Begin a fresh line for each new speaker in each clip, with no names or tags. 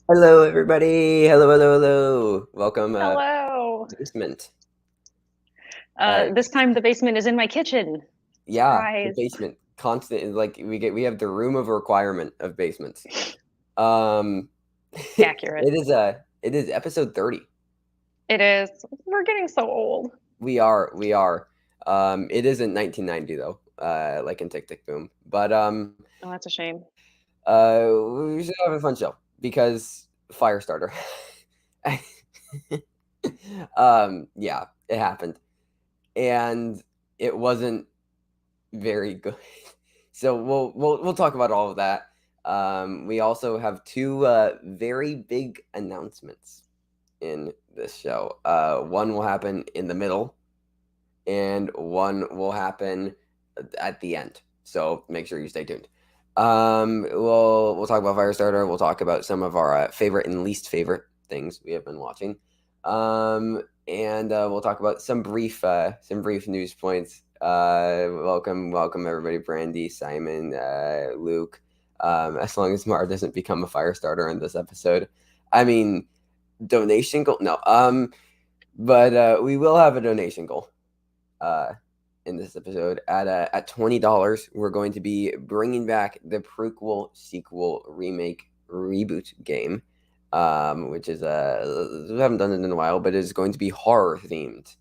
Hello, everybody. Hello, hello, hello. Welcome,
Hello.
basement. Uh,
This time the basement is in my kitchen.
yeah, the
Surprise.
basement. Constant, like we have the room of requirement of basements. Um,
Accurate.
it is episode 30.
It is. We're getting so old.
We are. It isn't 1990 though, like in Tick Tick Boom. But
Oh, that's a shame.
we should have a fun show because Firestarter. Yeah, it happened, and it wasn't very good. So we'll talk about all of that. We also have two very big announcements in this show. One will happen in the middle, and one will happen at the end. So make sure you stay tuned. We'll talk about Firestarter. We'll talk about some of our favorite and least favorite things we have been watching. And we'll talk about some brief news points. Welcome everybody, Brandy, Simon, Luke. As long as Mara doesn't become a fire starter in this episode, I mean, donation goal. No, but we will have a donation goal. Uh, in this episode at $20, we're going to be bringing back the prequel, sequel, remake, reboot game, which is we haven't done it in a while, but it's going to be horror themed,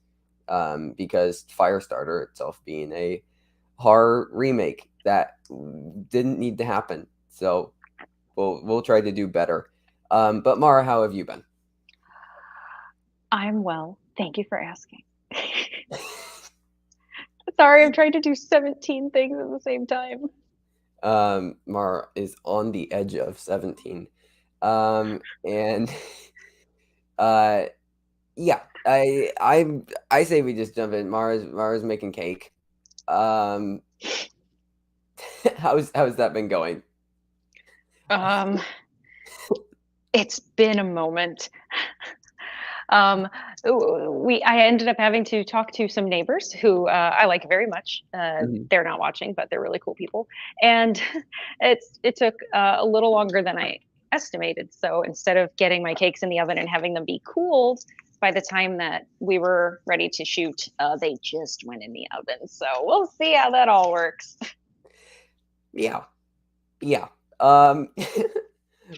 because Firestarter itself being a horror remake that didn't need to happen. So we'll try to do better. But Mara, how have you been?
I'm well. Thank you for asking. Sorry, I'm trying to do 17 things at the same time.
Mara is on the edge of 17. And uh yeah, I say we just jump in. Mara's making cake. Um how's that been going?
Um, it's been a moment. Um, I ended up having to talk to some neighbors who I like very much.
Mhm.
They're not watching, but they're really cool people, and it took a little longer than I estimated. So instead of getting my cakes in the oven and having them be cooled, by the time that we were ready to shoot, they just went in the oven. So we'll see how that all works.
Yeah. Yeah. Um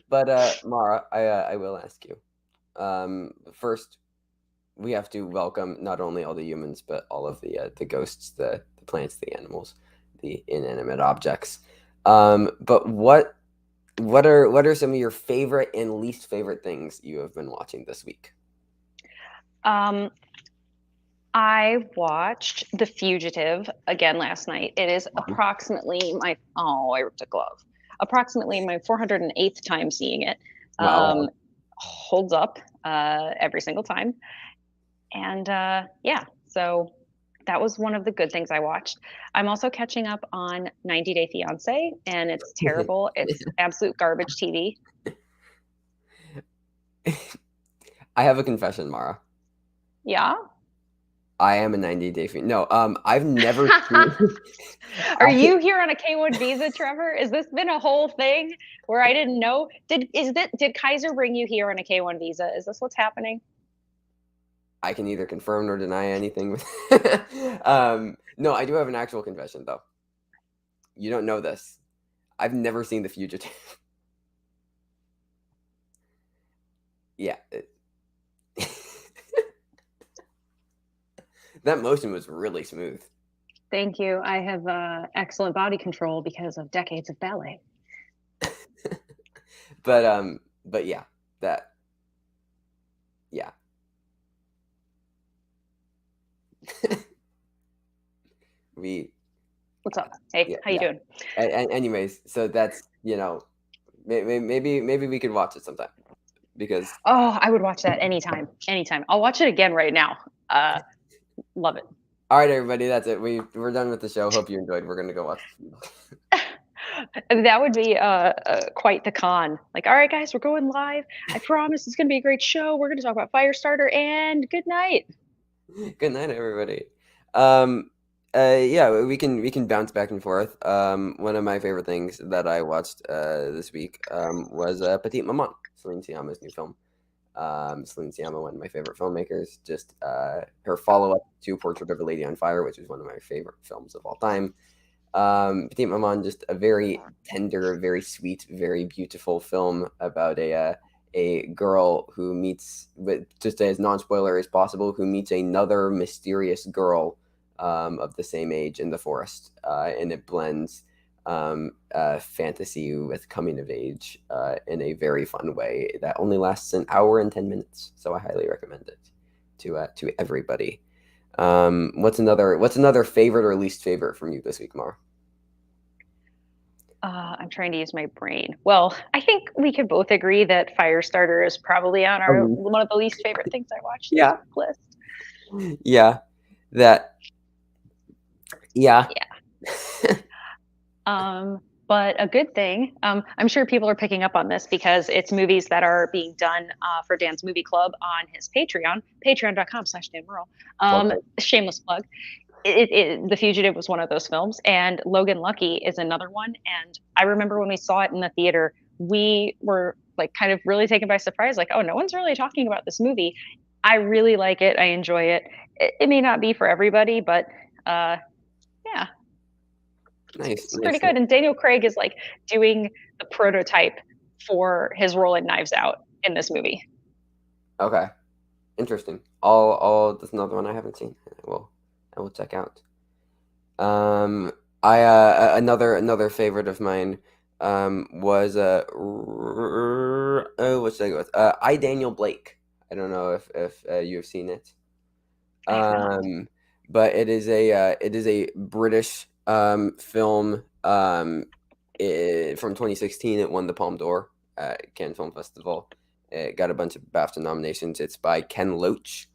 but Mara, I will ask you. First we have to welcome not only all the humans but all of the ghosts, the plants, the animals, the inanimate objects. But what are some of your favorite and least favorite things you have been watching this week?
Um, I watched The Fugitive again last night. It is approximately my I ripped a glove. Approximately my 408th time seeing it.
Wow.
Holds up every single time, and yeah, so that was one of the good things I watched. I'm also catching up on 90 Day Fiance, and it's terrible. It's absolute garbage TV.
I have a confession, Mara.
Yeah.
I am a 90-day fiend. No, I've never seen.
Are
I
you here on a K1 visa, Trevor? Has this been a whole thing where I didn't know? Did Kaiser bring you here on a K1 visa? Is this what's happening?
I can neither confirm nor deny anything. No, I do have an actual confession though. You don't know this. I've never seen The Fugitive. Yeah, that motion was really smooth.
Thank you. I have excellent body control because of decades of ballet.
But yeah, that yeah. we
What's up? Hey,
Yeah,
how you
yeah.
doing?
And anyways, so that's maybe we could watch it sometime because
Oh, I would watch that anytime. Anytime. I'll watch it again right now. Uh, love it.
all right, everybody, that's it. We're done with the show. Hope you enjoyed. We're gonna go watch.
That would be quite the con. Like, all right, guys, we're going live. I promise it's going to be a great show. We're going to talk about Firestarter and good night.
Good night, everybody. Um, Yeah, we can bounce back and forth. One of my favorite things that I watched this week was Petite Maman, Celine Sciamma's new film. Celine Sciamma, one of my favorite filmmakers. Just her follow up to Portrait of a Lady on Fire, which is one of my favorite films of all time. Petite Maman, just a very tender, very sweet, very beautiful film about a girl who meets, with just as non spoiler as possible, who meets another mysterious girl of the same age in the forest, and it blends fantasy with coming of age in a very fun way that only lasts an hour and 10 minutes. So I highly recommend it to everybody. What's another favorite or least favorite from you this week, Mar?
I'm trying to use my brain. Well, I think we could both agree that Firestarter is probably on our
Um,
one of the least favorite things I watched this
yeah,
week list.
yeah, that, yeah.
Yeah. But a good thing, I'm sure people are picking up on this because it's movies that are being done for Dan's Movie Club on his Patreon, patreon.com/Dan Murrell.
Plug,
Shameless plug. The Fugitive was one of those films, and Logan Lucky is another one. And I remember when we saw it in the theater, we were like kind of really taken by surprise, like, oh, no one's really talking about this movie. I really like it. I enjoy it. It may not be for everybody, but yeah,
nice,
it's pretty
nice.
good. And Daniel Craig is like doing the prototype for his role in Knives Out in this movie.
Okay, interesting. All That's another one I haven't seen. I will check out. Um, another favorite of mine was oh, what should I go with? I Daniel Blake. I don't know if you have seen it.
I have not.
But it is a British film from 2016. It won the Palme d'Or at Cannes Film Festival. It got a bunch of BAFTA nominations. It's by Ken Loach.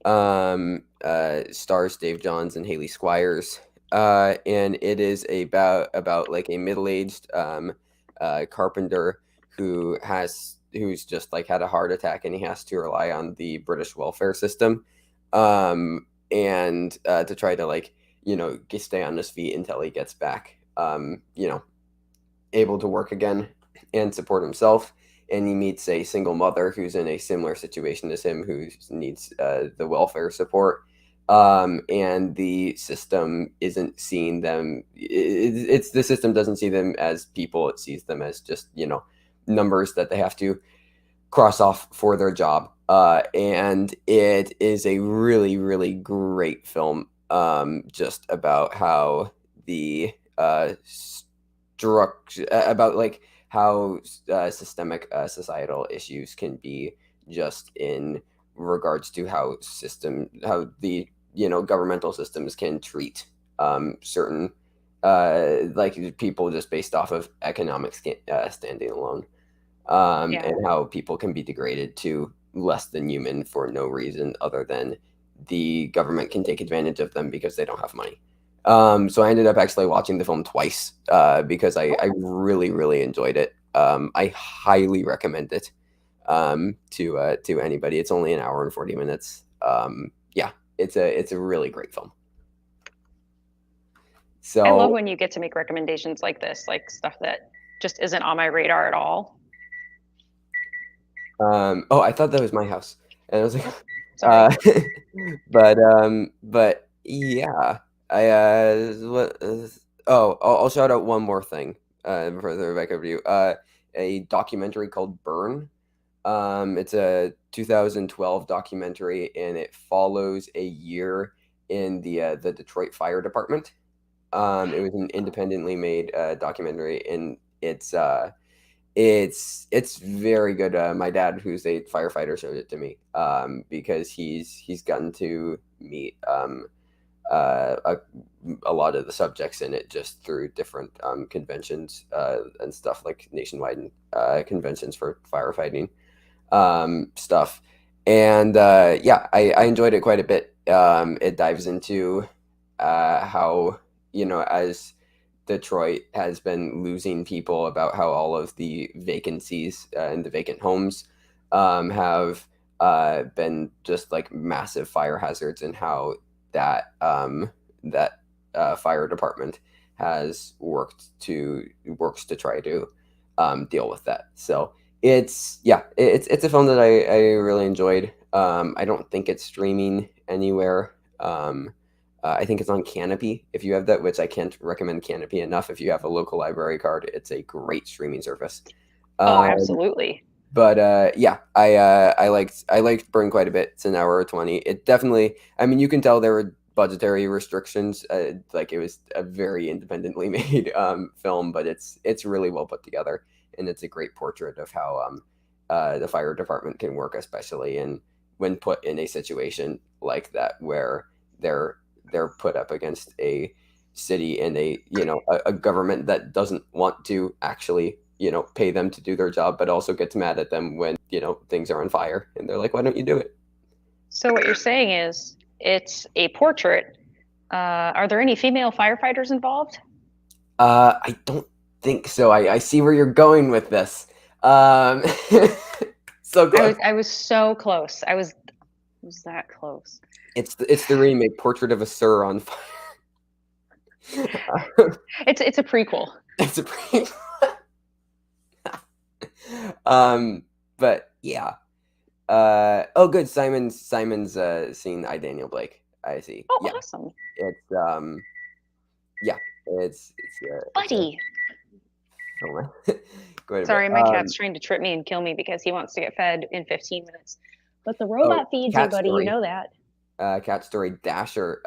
Stars Dave Johns and Haley Squires. And it is about like a middle-aged carpenter who's just like had a heart attack, and he has to rely on the British welfare system, and to try to, like, stay on his feet until he gets back, able to work again and support himself. And he meets a single mother who's in a similar situation as him, who needs the welfare support. And the system isn't seeing them. It's the system doesn't see them as people. It sees them as just numbers that they have to cross off for their job. And it is a really, really great film. Just about how the structure, about like how systemic societal issues can be, just in regards to how the governmental systems can treat certain like people just based off of economic standing alone,
Yeah.
and how people can be degraded to less than human for no reason other than the government can take advantage of them because they don't have money. So I ended up actually watching the film twice because I really, really enjoyed it. I highly recommend it to anybody. It's only an hour and 40 minutes. Yeah, it's a really great film.
I love
So,
when you get to make recommendations like this, like stuff that just isn't on my radar at all.
oh, I thought that was my house, and I was like,
Sorry.
but yeah, I oh, I'll shout out one more thing before I throw it back over to you. A documentary called Burn. It's a 2012 documentary, and it follows a year in the Detroit Fire Department. It was an independently made documentary, and it's very good. My dad, who's a firefighter, showed it to me because he's gotten to meet uh, a, a lot of the subjects in it just through different conventions and stuff, like nationwide conventions for firefighting stuff. And yeah, I enjoyed it quite a bit. It dives into how, as Detroit has been losing people, about how all of the vacancies and the vacant homes have been just like massive fire hazards, and how that fire department has works to try to deal with that. So it's a film that I really enjoyed. I don't think it's streaming anywhere. I think it's on Canopy if you have that, which I can't recommend Canopy enough. If you have a local library card, it's a great streaming service.
Oh,
Um,
absolutely.
but yeah, I liked Burn quite a bit. It's an hour 20. It definitely. I mean, you can tell there were budgetary restrictions. Like it was a very independently made film, but it's really well put together, and it's a great portrait of how the fire department can work, especially in when put in a situation like that where they're they're put up against a city and a government that doesn't want to actually pay them to do their job, but also gets mad at them when things are on fire, and they're like, why don't you do it?
So what you're saying is it's a portrait. Are there any female firefighters involved?
I don't think so. I see where you're going with this. um so
I
close.
was I was so close. I was that close.
It's the remake Portrait of a Sir on Fire.
It's a prequel.
It's a pretty um but yeah. Oh, good. Simon's seen I, Daniel Blake. I see.
Oh,
Yeah.
awesome.
It's yeah. It's a
Buddy.
film. Quite a bit.
Sorry, my cat's trying to trip me and kill me because he wants to get fed in 15 minutes. But the robot feeds you,
Cat
buddy. You
Story.
know that.
Cat Story Dasher.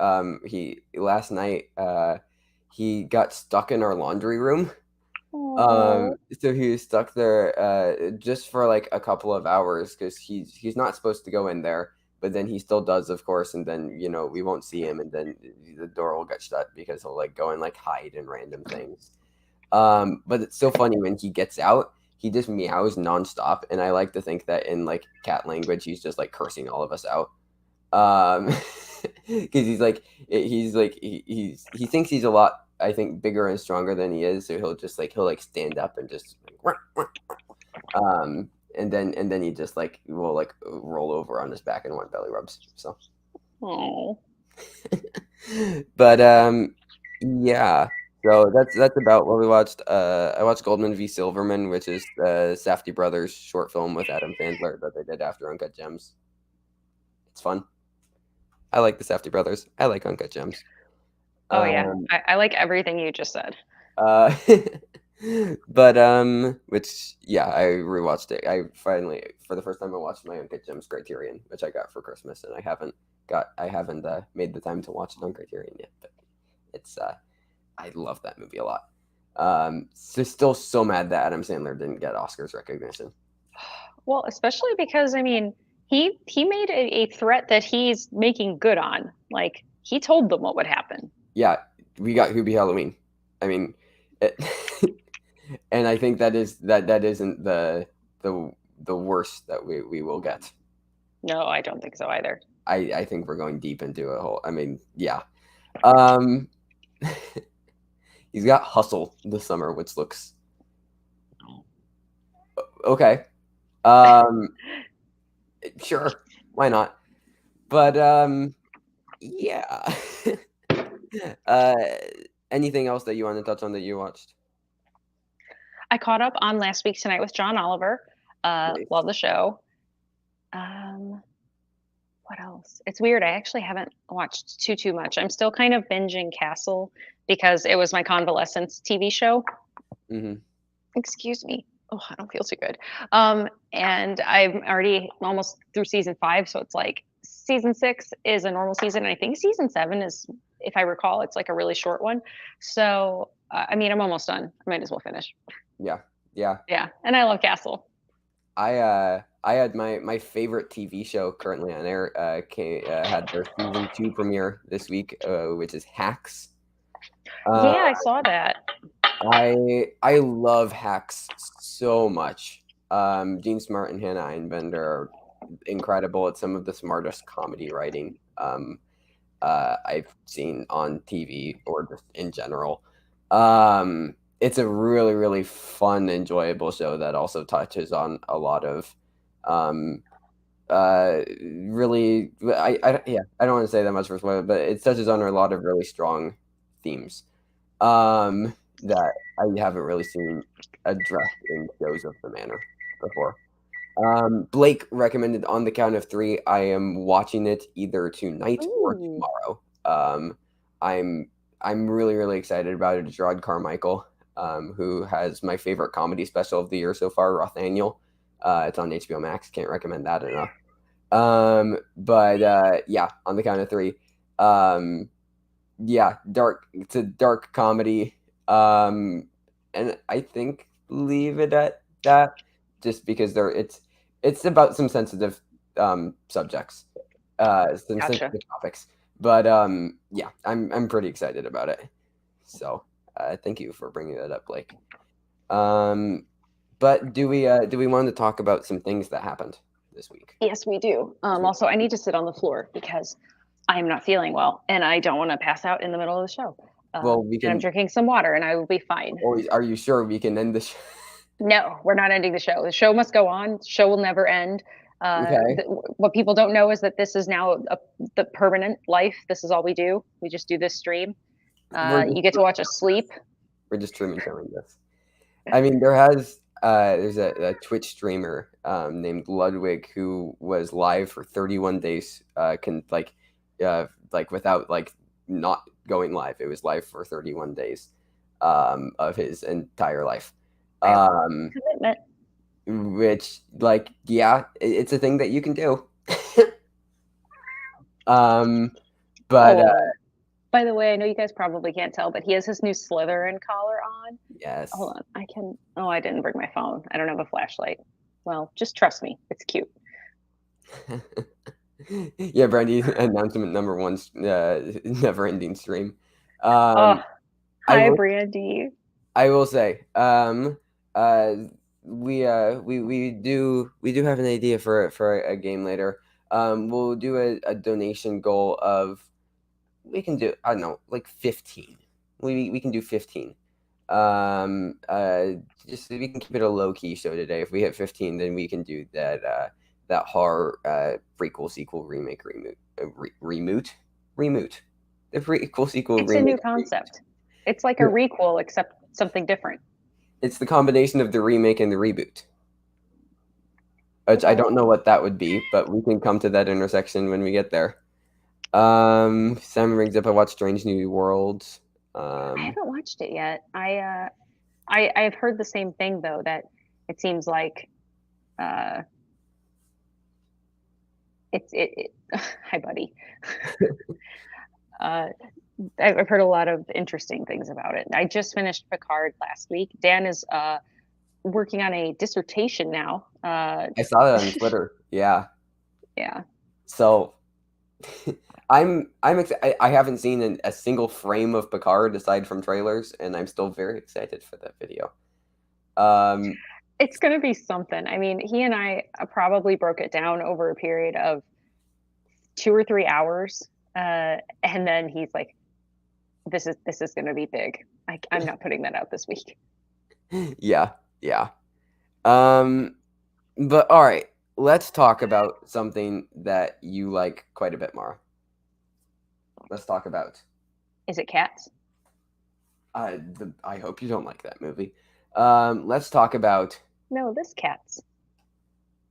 He last night he got stuck in our laundry room.
Oh,
So he was stuck there just for like a couple of hours because he's not supposed to go in there, but then he still does, of course, and then we won't see him, and then the door will get shut because he'll like go and like hide in random things. But it's so funny when he gets out, he just meows nonstop, and I like to think that in like cat language, he's just like cursing all of us out. Um, because he thinks he's a lot, I think, bigger and stronger than he is. So he'll stand up and just like, and then he just like will like roll over on his back and want belly rubs. So,
oh.
but yeah. So that's about what we watched. I watched Goldman v. Silverman, which is the Safdie brothers short film with Adam Sandler that they did after Uncut Gems. It's fun. I like the Safdie brothers. I like Uncut Gems.
Oh yeah.
Um,
I like everything you just said.
uh, but which yeah, I rewatched it. I finally, for the first time, I watched my Uncut Gems Criterion, which I got for Christmas, and I haven't made the time to watch it on Criterion yet. But it's I love that movie a lot. So still so mad that Adam Sandler didn't get Oscars recognition.
Well, especially because I mean, he made a threat that he's making good on. Like he told them what would happen.
Yeah, we got Hoobie Halloween. I mean, it, and I think that isn't the worst that we will get.
No, I don't think so either.
I think we're going deep into a whole. I mean, yeah. Um, he's got Hustle this summer, which looks okay. Um, sure, why not? But yeah. uh, anything else that you want to touch on that you watched?
I caught up on Last Week Tonight with John Oliver.
Nice.
Love the show. What else? It's weird. I actually haven't watched too much. I'm still kind of binging Castle because it was my convalescence TV show.
Hmm.
Excuse me. Oh, I don't feel too good. And I'm already almost through season 5, so it's like season 6 is a normal season, and I think season 7 is, if I recall, it's like a really short one. So I mean, I'm almost done. I might as well finish.
Yeah, yeah.
Yeah, and I love Castle.
I had my favorite TV show currently on air had their season 2 premiere this week, which is Hacks.
Yeah, I
Uh,
saw that.
I love Hacks so much. Gene Smart and Hannah Einbender are incredible at some of the smartest comedy writing I've seen on TV or just in general. It's a really, really fun, enjoyable show that also touches on a lot of really, yeah, I don't want to say that much for spoiler, but it touches on a lot of really strong themes that I haven't really seen addressed in shows of the manner before. Blake recommended On the Count of Three. I am watching it either tonight or
Ooh.
tomorrow. I'm I'm really really excited about it. It's Gerard Carmichael, who has my favorite comedy special of the year so far, Rothaniel. It's on HBO Max. Can't recommend that enough. But yeah, On the Count of Three. Yeah, dark. It's a dark comedy. And I think leave it at that, just because it's about some sensitive subjects, some
Gotcha.
sensitive topics. But yeah, I'm pretty excited about it. So thank you for bringing that up, Blake. But do we want to talk about some things that happened this week?
Yes, we do. Also, I need to sit on the floor because I am not feeling well and I don't want to pass out in the middle of the show.
Well, we
And I'm
can
drinking some water and I will be fine.
always. Are you sure we can end the show?
No, we're not ending the show. The show must go on. The show will never end.
Okay.
What people don't know is that this is now the permanent life. This is all we do. We just do this stream.
We're
You get to watch us sleep.
We're just streaming showing this. I mean, there's a Twitch streamer named Ludwig who was live for 31 days. Without not going live. It was live for 31 days of his entire life.
Commitment.
Which it's a thing that you can do. But
by the way, I know you guys probably can't tell, but he has his new Slytherin collar on.
yes.
Hold on, I can. Oh, I didn't bring my phone. I don't have a flashlight. Well, just trust me. It's cute.
Yeah, Brandy, announcement number one, never ending stream.
Hi,
I will,
Brandy.
I will say, we do have an idea for a game later. We'll do a donation goal of, we can do, I don't know, like 15. We can do 15. Just we can keep it a low key show today. If we hit 15, then we can do that horror prequel sequel remake remoot. The prequel sequel
It's
remake.
a new concept. It's like a requel, except something different.
It's the combination of the remake and the reboot. Which I don't know what that would be, but we can come to that intersection when we get there. Simon brings up, I watched Strange New Worlds.
I haven't watched it yet. I've heard the same thing though, that it seems like it hi buddy. I've heard a lot of interesting things about it. I just finished Picard last week. Dan is working on a dissertation now.
I saw that on Twitter. Yeah.
Yeah.
So I'm excited. I haven't seen a single frame of Picard aside from trailers, and I'm still very excited for that video.
It's going to be something. I mean, he and I probably broke it down over a period of 2 or 3 hours, and then he's like, "This is going to be big. I'm not putting that out this week."
Yeah. But all right, let's talk about something that you like quite a bit, Mara. Let's talk about.
Is it Cats?
I hope you don't like that movie. Let's talk about.
No, this Cats.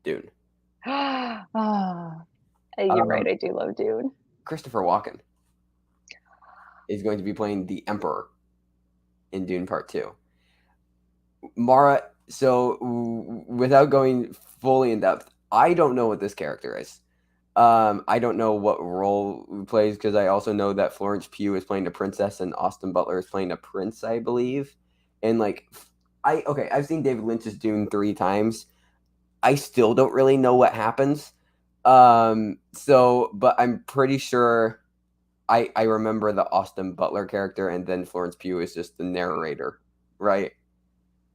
Dune.
You're right. I do love Dune.
Christopher Walken is going to be playing the Emperor in Dune Part 2. Mara, so without going fully in depth, I don't know what this character is. I don't know what role he plays, because I also know that Florence Pugh is playing a princess and Austin Butler is playing a prince, I believe. And I've seen David Lynch's Dune 3 times. I still don't really know what happens. But I'm pretty sure I remember the Austin Butler character, and then Florence Pugh is just the narrator, right?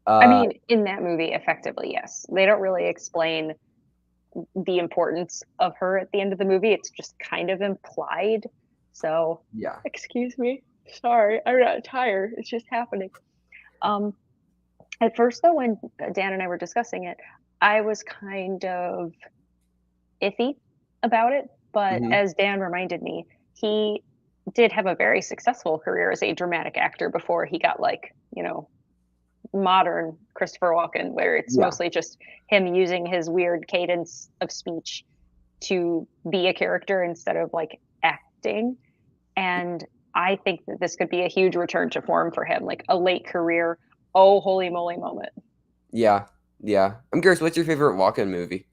I mean, in that movie, effectively, yes. They don't really explain the importance of her at the end of the movie. It's just kind of implied. So,
yeah.
Excuse me. Sorry, I'm not tired. It's just happening. At first, though, when Dan and I were discussing it, I was kind of iffy about it. But as Dan reminded me, he did have a very successful career as a dramatic actor before he got like, modern Christopher Walken, where it's
Yeah,
mostly just him using his weird cadence of speech to be a character instead of like acting. And I think that this could be a huge return to form for him, like a late career, oh holy moly moment.
yeah, yeah. I'm curious, what's your favorite Walken movie?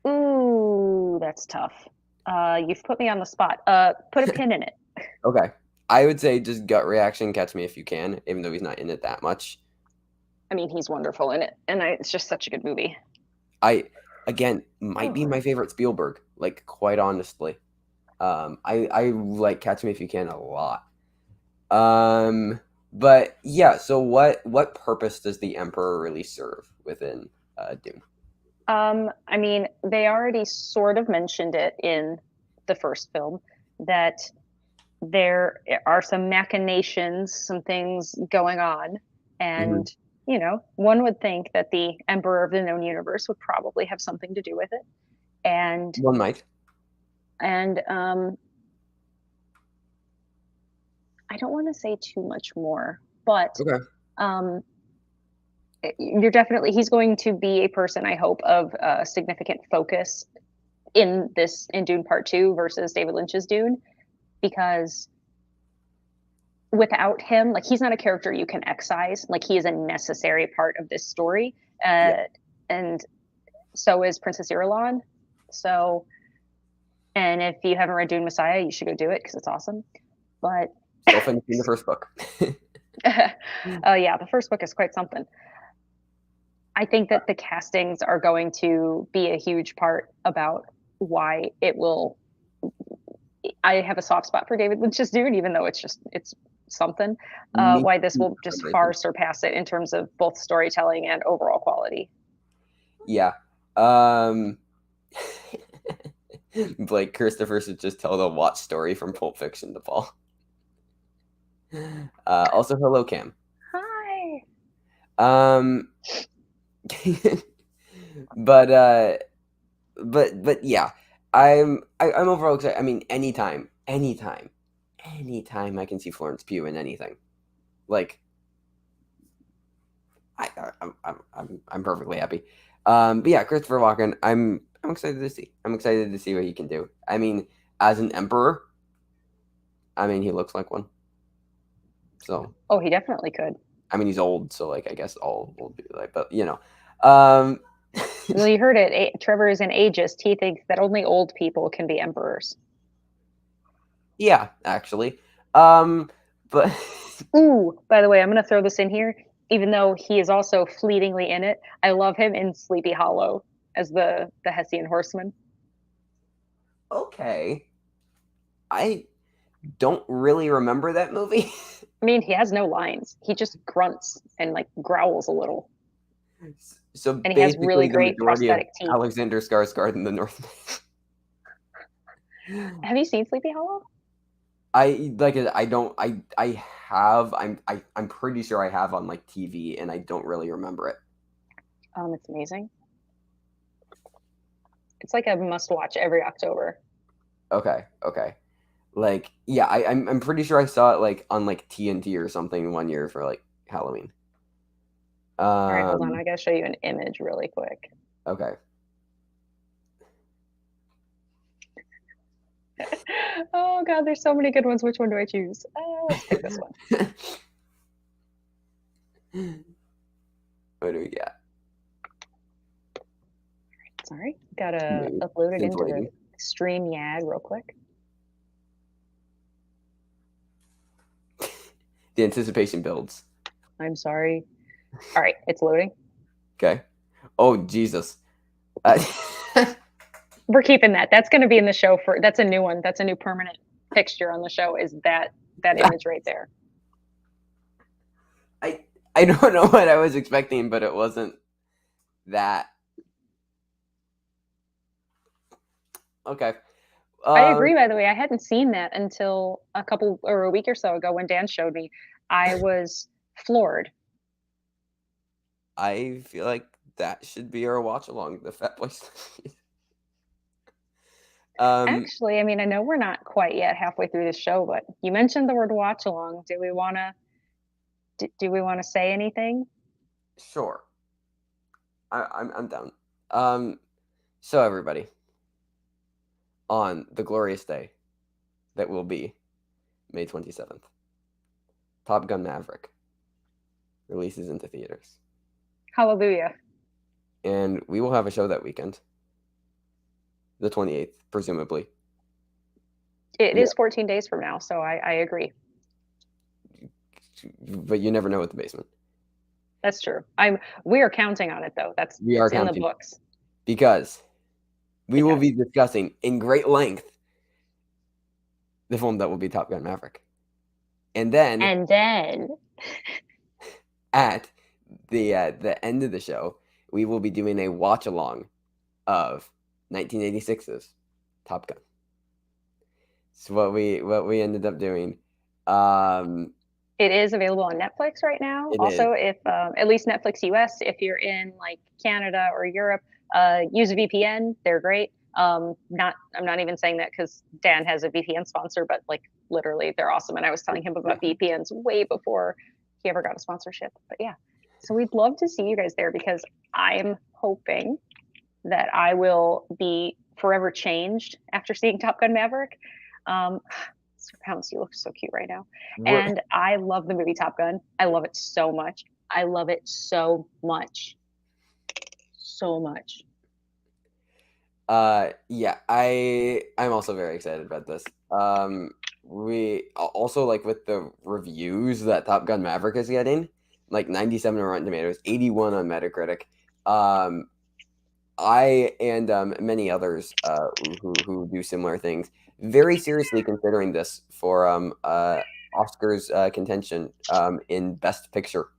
Ooh, that's tough. You've put me on the spot. Put a pin in it.
Okay. I would say just gut reaction, Catch Me If You Can, even though he's not in it that much.
I mean, he's wonderful in it, and it's just such a good movie.
I, again, might be
Oh.
my favorite Spielberg, like, quite honestly. I like Catch Me If You Can a lot. But yeah, so what purpose does the Emperor really serve within Dune?
I mean, they already sort of mentioned it in the first film that there are some machinations, some things going on,
Hmm.
and one would think that the Emperor of the known universe would probably have something to do with it, and
One might.
and I don't want to say too much more, but
Okay.
um, you're definitely he's going to be a person I hope of significant focus in Dune Part Two versus David Lynch's Dune, because without him, like he's not a character you can excise. Like he is a necessary part of this story,
Yeah.
and so is Princess Irulan. So, and if you haven't read Dune Messiah, you should go do it because it's awesome. But
Still finishing the first book.
yeah, the first book is quite something. I think that the castings are going to be a huge part about why it will. I have a soft spot for David Lynch's Dune, even though it's something.
Me
Why this
too,
will
for some
just far
reason.
surpass it in terms of both storytelling and overall quality.
Yeah. Um, Blake Christopher should just tell the Watch story from Pulp Fiction to Paul. Also, hello, Cam.
Hi.
Um, but uh, but yeah, I'm overall excited. I mean, anytime I can see Florence Pugh in anything, like I'm perfectly happy. But yeah, Christopher Walken, I'm excited to see. I'm excited to see what he can do. I mean, as an emperor, I mean, he looks like one. So
Oh, he definitely could.
I mean, he's old, so like I guess all will be like, but um,
Well, you heard it. Trevor is an ageist. He thinks that only old people can be emperors.
yeah, actually, um, but
Ooh, by the way, I'm going to throw this in here. Even though he is also fleetingly in it, I love him in Sleepy Hollow as the Hessian horseman.
okay, I don't really remember that movie.
I mean, he has no lines. He just grunts and like growls a little,
So
and he has really
basically, the
great
majority of
prosthetic teeth.
Alexander Skarsgård in the North.
Have you seen Sleepy Hollow?
I like it. I don't. I have. I'm pretty sure I have on like TV, and I don't really remember it.
It's amazing. It's like a must watch every October.
Okay. Okay. Like yeah, I'm pretty sure I saw it like on like TNT or something one year for like Halloween.
All right, hold on.
Um.
I gotta show you an image really quick.
Okay.
Oh God, there's so many good ones. Which one do I choose? Let's pick this one.
What do we got?
Sorry, gotta
Maybe.
upload it
Since
into the
waiting.
stream yag real quick.
The anticipation builds.
I'm sorry. All right, it's loading.
Okay. Oh Jesus. Uh,
We're keeping that. That's going to be in the show for. That's a new one. That's a new permanent fixture on the show. Is that image right there?
I I don't know what I was expecting, but it wasn't that. Okay.
I
Um,
agree. By the way, I hadn't seen that until a couple or a week or so ago when Dan showed me. I was floored.
I feel like that should be our watch along. The Fat Boy.
Actually, I mean, I know we're not quite yet halfway through the show, but you mentioned the word watch along. Do we want to say anything?
Sure. I'm down. Um, so everybody, on the glorious day that will be May 27th, Top Gun Maverick releases into theaters.
Hallelujah.
And we will have a show that weekend, the 28th, presumably.
It
Yeah,
is 14 days from now, so I agree.
but you never know with the basement.
That's true. We are counting on it though.
We are
It's in the
counting
books.
because we will
Because
be discussing in great length the film that will be Top Gun Maverick. And then
and then
at the end of the show, we will be doing a watch along of 1986's Top Gun. So what we ended up doing.
it is available on Netflix right now.
It is.
Also, if at least Netflix US, if you're in like Canada or Europe, use a VPN. They're great. I'm not even saying that because Dan has a VPN sponsor, but like literally they're awesome. And I was telling him about VPNs way before he ever got a sponsorship. But yeah, so we'd love to see you guys there because I'm hoping that I will be forever changed after seeing Top Gun Maverick. Mr. Pounce, you look so cute right now. And I love the movie Top Gun. I love it so much. I love it so much. So much.
Yeah, I'm also very excited about this. We also like with the reviews that Top Gun Maverick is getting, like 97 on Rotten Tomatoes, 81 on Metacritic. I and many others who do similar things very seriously considering this for Oscars contention in Best Picture.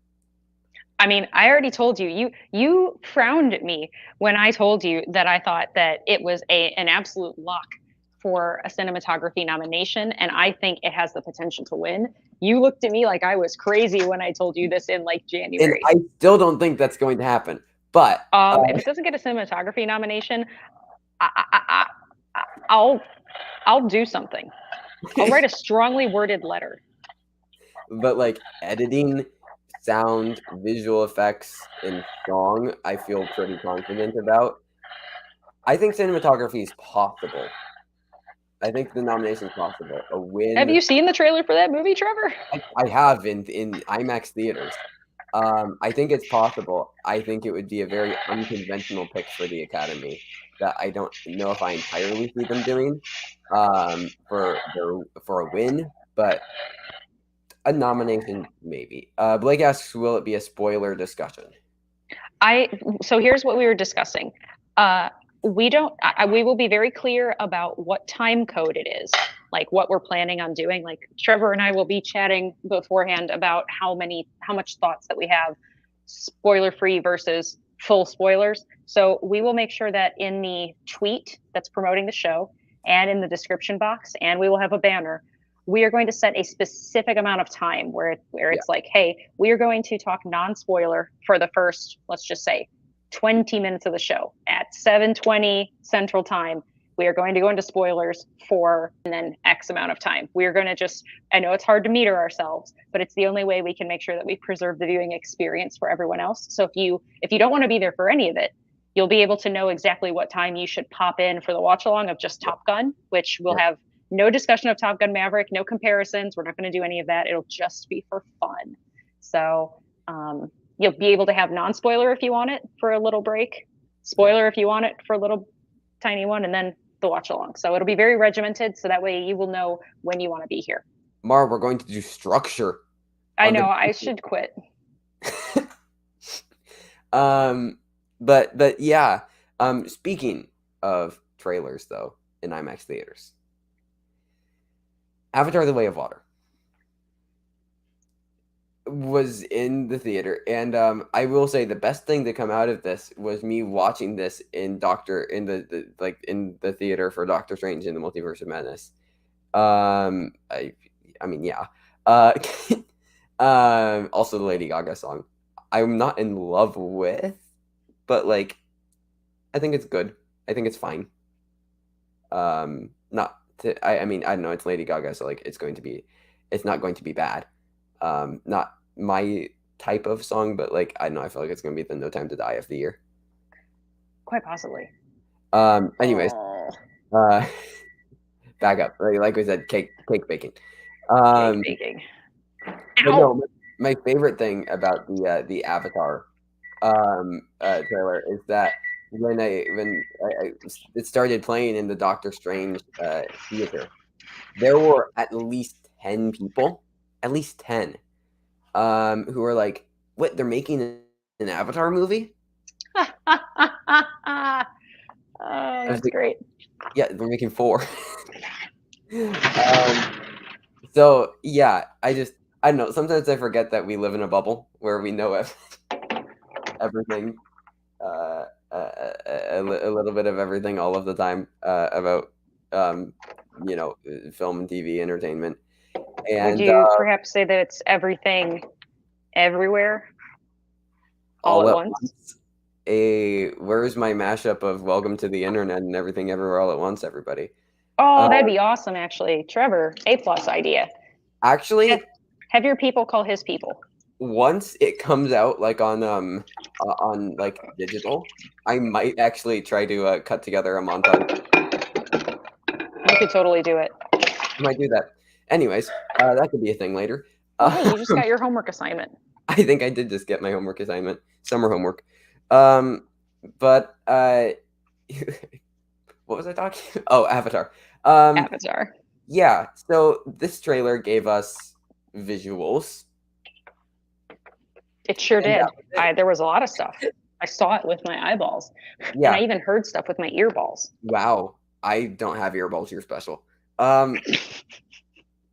I mean, I already told you. You frowned at me when I told you that I thought that it was an absolute lock for a cinematography nomination, and I think it has the potential to win. You looked at me like I was crazy when I told you this in like
And
January.
I still don't think that's going to happen. But
If it doesn't get a cinematography nomination, I'll do something. I'll write a strongly worded letter.
but like editing, sound, visual effects, and song, I feel pretty confident about. I think cinematography is possible. I think the nomination is possible. A
Have
win.
you seen the trailer for that movie, Trevor?
I have in IMAX theaters. I think it's possible. I think it would be a very unconventional pick for the Academy that I don't know if I entirely see them doing for a win, but a nomination maybe. Blake asks, will it be a spoiler discussion?
So here's what we were discussing. We don't we will be very clear about what time code it is, like what we're planning on doing. Like Trevor and I will be chatting beforehand about how much thoughts that we have, spoiler free versus full spoilers. So we will make sure that in the tweet that's promoting the show and in the description box, and we will have a banner, we are going to set a specific amount of time where it's like, hey, we are going to talk non-spoiler for the first, let's just say, 20 minutes of the show at 7:20 Central Time. We are going to go into spoilers for and then X amount of time. We are going to just, I know it's hard to meter ourselves, but it's the only way we can make sure that we preserve the viewing experience for everyone else. So if you don't want to be there for any of it, you'll be able to know exactly what time you should pop in for the watch along of just Top Gun, which will have no discussion of Top Gun Maverick, no comparisons. We're not going to do any of that. It'll just be for fun. So you'll be able to have non-spoiler if you want it for a little break, spoiler if you want it for a little tiny one, and then the watch along. So it'll be very regimented, so that way you will know when you want to be here.
Mara, we're going to do structure.
I know, I should quit.
But yeah. Speaking of trailers, though, in IMAX theaters, Avatar: The Way of Water was in the theater, and I will say the best thing to come out of this was me watching this in the theater for Doctor Strange in the Multiverse of Madness. I mean, yeah. Also the Lady Gaga song. I'm not in love with, but like, I think it's good. I think it's fine. Not to, I mean, I don't know. It's Lady Gaga, so like it's not going to be bad. Not my type of song, but like I don't know. I feel like it's going to be the No Time to Die of the year.
Quite possibly.
Anyways,
Oh,
uh, back up. Like we said, cake baking.
cake
Um,
baking.
but
Ow!
no, my favorite thing about the Avatar trailer is that when it started playing in the Doctor Strange theater, there were at least 10 people, at least 10, who were like, "What? They're making an Avatar movie?"
Oh,
I was
that's
like,
great.
"Yeah, they're making four." um, so yeah, I don't know. Sometimes I forget that we live in a bubble where we know everything, a little bit of everything all of the time about um, film and TV entertainment.
Would
And
you perhaps say that it's everything everywhere all
all
at
at
once?
once, where's my mashup of Welcome to the Internet and Everything Everywhere All at Once, everybody?
Oh,
Uh,
that'd be awesome, actually. Trevor, A plus idea. Have,
Actually,
have your people call his people.
once it comes out like on like digital, I might actually try to cut together a montage.
You could totally do it.
I might do that. Anyways, that could be a thing later.
Oh, hey, you just got your homework assignment.
I think I did just get my homework assignment, summer homework. Um, but what was I talking? Oh, Avatar. Um,
Avatar.
yeah. So this trailer gave us visuals,
It sure
and that
did.
was it.
There was a lot of stuff. I saw it with my eyeballs, and I
Yeah.
even heard stuff with my earballs.
Wow. I don't have earballs. You're special. Um,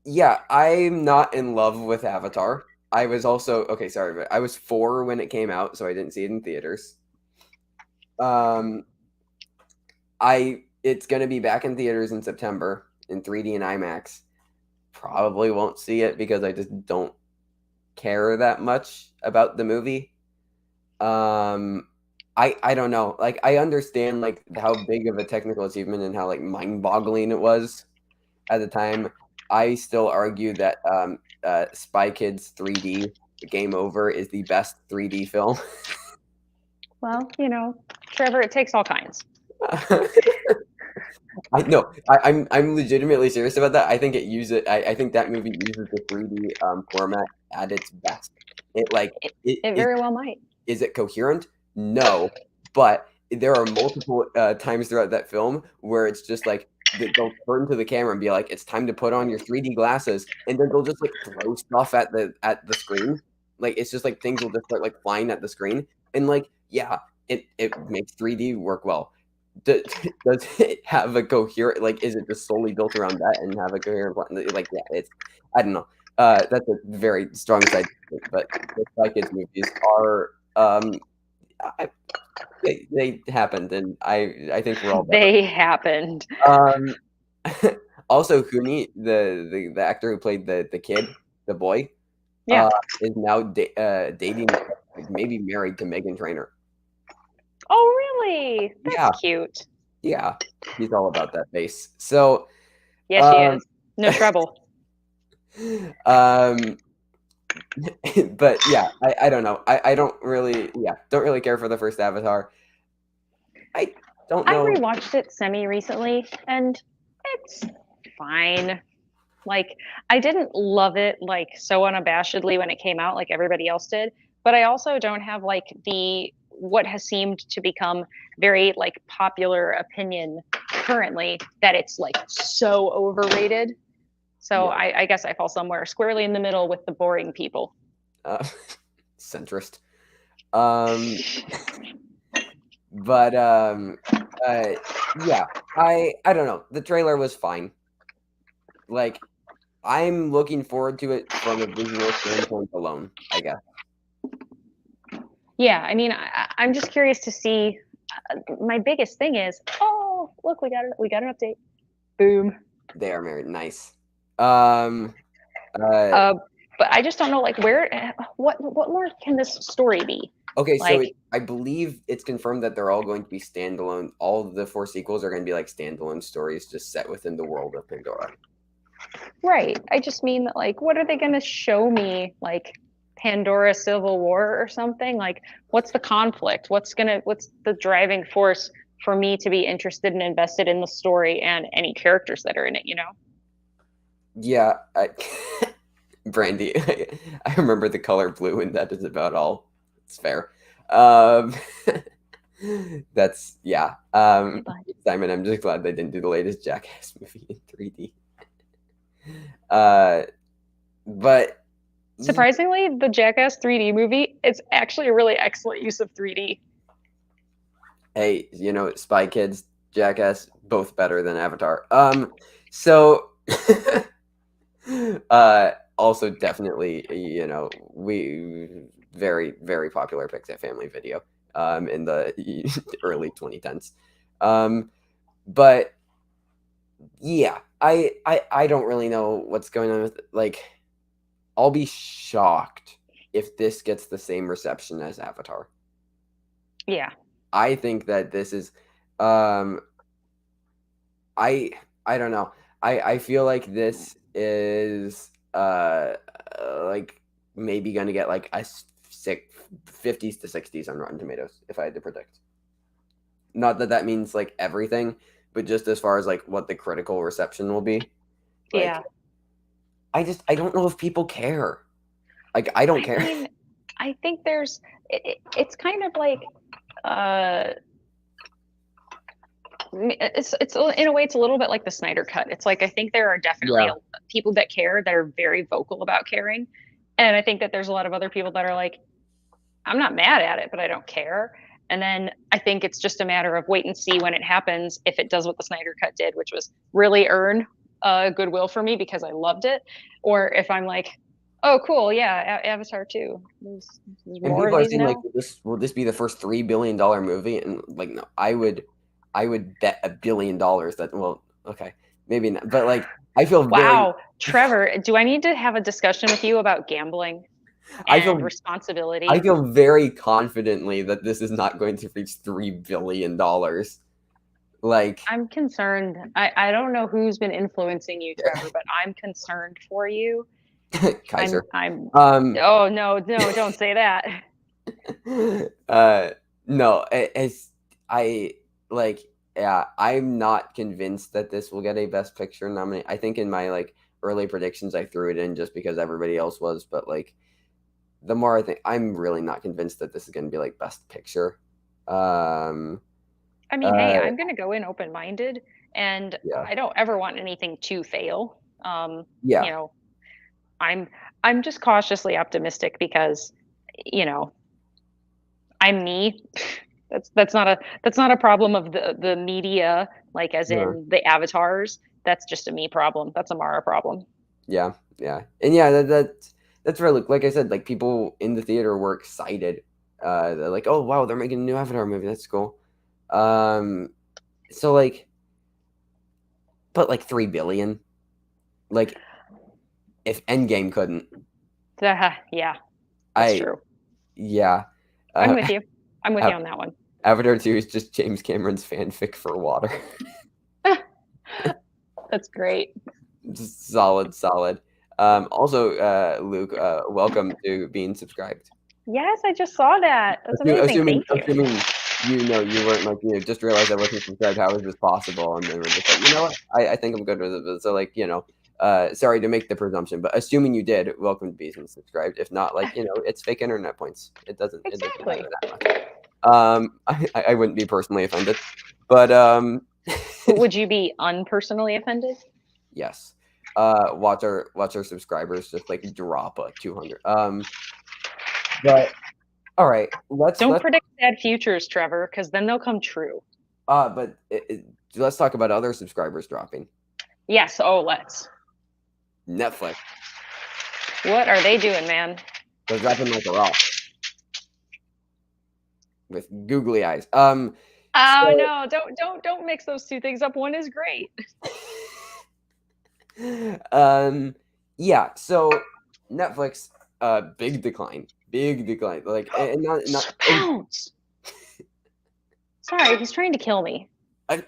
yeah. I'm not in love with Avatar. I was also okay. Sorry, but I was 4 when it came out, so I didn't see it in theaters. Um, it's gonna be back in theaters in September in 3D and IMAX. Probably won't see it because I just don't care that much about the movie. I don't know. Like I understand like how big of a technical achievement and how like mind-boggling it was at the time. I still argue that Spy Kids 3D Game Over is the best 3D film.
Well, Trevor, it takes all kinds.
I no, I'm legitimately serious about that. I think I think that movie uses the 3D format at its best. It like
It very well might.
is it coherent? No, but there are multiple times throughout that film where it's just like they'll turn to the camera and be like, "It's time to put on your 3D glasses," and then they'll just like throw stuff at the screen. Like it's just like things will just start like flying at the screen, and like yeah, it makes 3D work well. Does, does it have a coherent like? Is it just solely built around that and have a coherent plot? Like yeah, it's I don't know. That's a very strong side, but the Spy Kids movies are I, they happened, and I think we're all better.
They happened.
Um, also, Huni, the actor who played the kid, the boy,
Yeah.
is now dating, like, maybe married to Megan Trainor.
Oh, really?
Yeah,
That's cute.
yeah, he's all about that bass. So,
Yes, she
um,
is. No trouble.
um, but yeah, I don't know. I don't really care for the first Avatar. I don't
I
know.
rewatched it semi recently, and it's fine. Like, I didn't love it like so unabashedly when it came out, like everybody else did. But I also don't have like the what has seemed to become very like popular opinion currently that it's like so overrated. So
Yeah,
I guess I fall somewhere squarely in the middle with the boring people.
uh, centrist. Um, but uh, yeah, I don't know. The trailer was fine. Like, I'm looking forward to it from a visual standpoint alone, I guess.
Yeah, I mean, I'm just curious to see. My biggest thing is, oh, look, we got an update. Boom.
They are married. Nice. Um, uh,
Uh, but I just don't know, like, what more can this story be?
Okay, so
Like,
I believe it's confirmed that they're all going to be standalone. All of the 4 sequels are going to be like standalone stories just set within the world of Pandora.
right. I just mean that, like, what are they going to show me? Like, Pandora Civil War or something? Like, what's the conflict? What's the driving force for me to be interested and invested in the story and any characters that are in it, you know?
Yeah, Brandy, I remember the color blue, and that is about all. It's fair. Um, that's yeah.
But
Simon, I'm just glad they didn't do the latest Jackass movie in 3D. Uh, but
surprisingly, the Jackass 3D movie, it's actually a really excellent use of 3D.
hey, Spy Kids, Jackass, both better than Avatar. So also definitely, we very, very popular picks at Family Video in the early 2010s. But yeah, I don't really know what's going on with it. Like, I'll be shocked if this gets the same reception as Avatar.
Yeah.
I think that this is um I I don't know. I feel like this is like maybe gonna get like a 50s to 60s on Rotten Tomatoes if I had to predict. Not that that means like everything, but just as far as like what the critical reception will be. Like,
Yeah.
I don't know if people care. Like, I don't
I
care.
mean, I think it's kind of like uh it's in a way it's a little bit like the Snyder cut. It's like I think there are definitely
Yeah.
people that care that are very vocal about caring, and I think that there's a lot of other people that are like, I'm not mad at it, but I don't care. And then I think it's just a matter of wait and see when it happens if it does what the Snyder cut did, which was really earn goodwill for me because I loved it, or if I'm like, oh cool, yeah, Avatar 2. There's
And
more
people
of
are
these
saying like,
now.
will this be the first $3 billion movie? And like, no, I would bet $1 billion that, well, okay, maybe not, but like I feel very
Wow, Trevor, do I need to have a discussion with you about gambling
I
and
feel I
responsibility?
feel very confidently that this is not going to reach $3 billion. Like,
I'm concerned. I don't know who's been influencing you, Trevor, but I'm concerned for you.
Kaiser.
I'm
Um,
oh no, don't say that.
uh, no, it's I like yeah, I'm not convinced that this will get a Best Picture nominee. I think in my like early predictions, I threw it in just because everybody else was, but like the more I think, I'm really not convinced that this is going to be like Best Picture. Um,
I mean, hey,
uh,
I'm gonna go in open-minded and
yeah,
I don't ever want anything to fail.
yeah,
You know, I'm I'm just cautiously optimistic because, you know, I'm me. That's not a problem of the media, like as
uh,
in the avatars. That's just a me problem. That's a Mara problem.
yeah, yeah, and yeah, that's really, like I said, like people in the theater were excited. They're like, oh wow, they're making a new Avatar movie. That's cool. Um, so like, but like 3 billion, like if Endgame couldn't,
Yeah, that's
I
true.
yeah,
I'm
uh,
with you. I'm with you
Av-
on that one.
Avatar 2 is just James Cameron's fanfic for water.
That's great.
Just solid, solid. Also, Luke, welcome to being subscribed.
Yes, I just saw that. That's amazing.
Assuming,
Thank you.
you weren't like, just realized I wasn't subscribed. How is this possible? And then we're just like, you know what? I think I'm good with it. But so like, sorry to make the presumption, but assuming you did, welcome to being subscribed. If not, like, it's fake internet points. It doesn't
Exactly.
matter that much. I wouldn't be personally offended, but
But would you be unpersonally offended?
yes. Watch our subscribers just like drop a 200. But all right,
Don't
let's
predict sad futures, Trevor, because then they'll come true.
but let's talk about other subscribers dropping.
Yes. Oh, let's.
Netflix,
What are they doing, man?
they're dropping like a rock with googly eyes.
Oh
So
no! Don't mix those two things up. One is great.
yeah, so Netflix, big decline, big decline. Like, and not and
Pounds. Sorry, he's trying to kill me.
I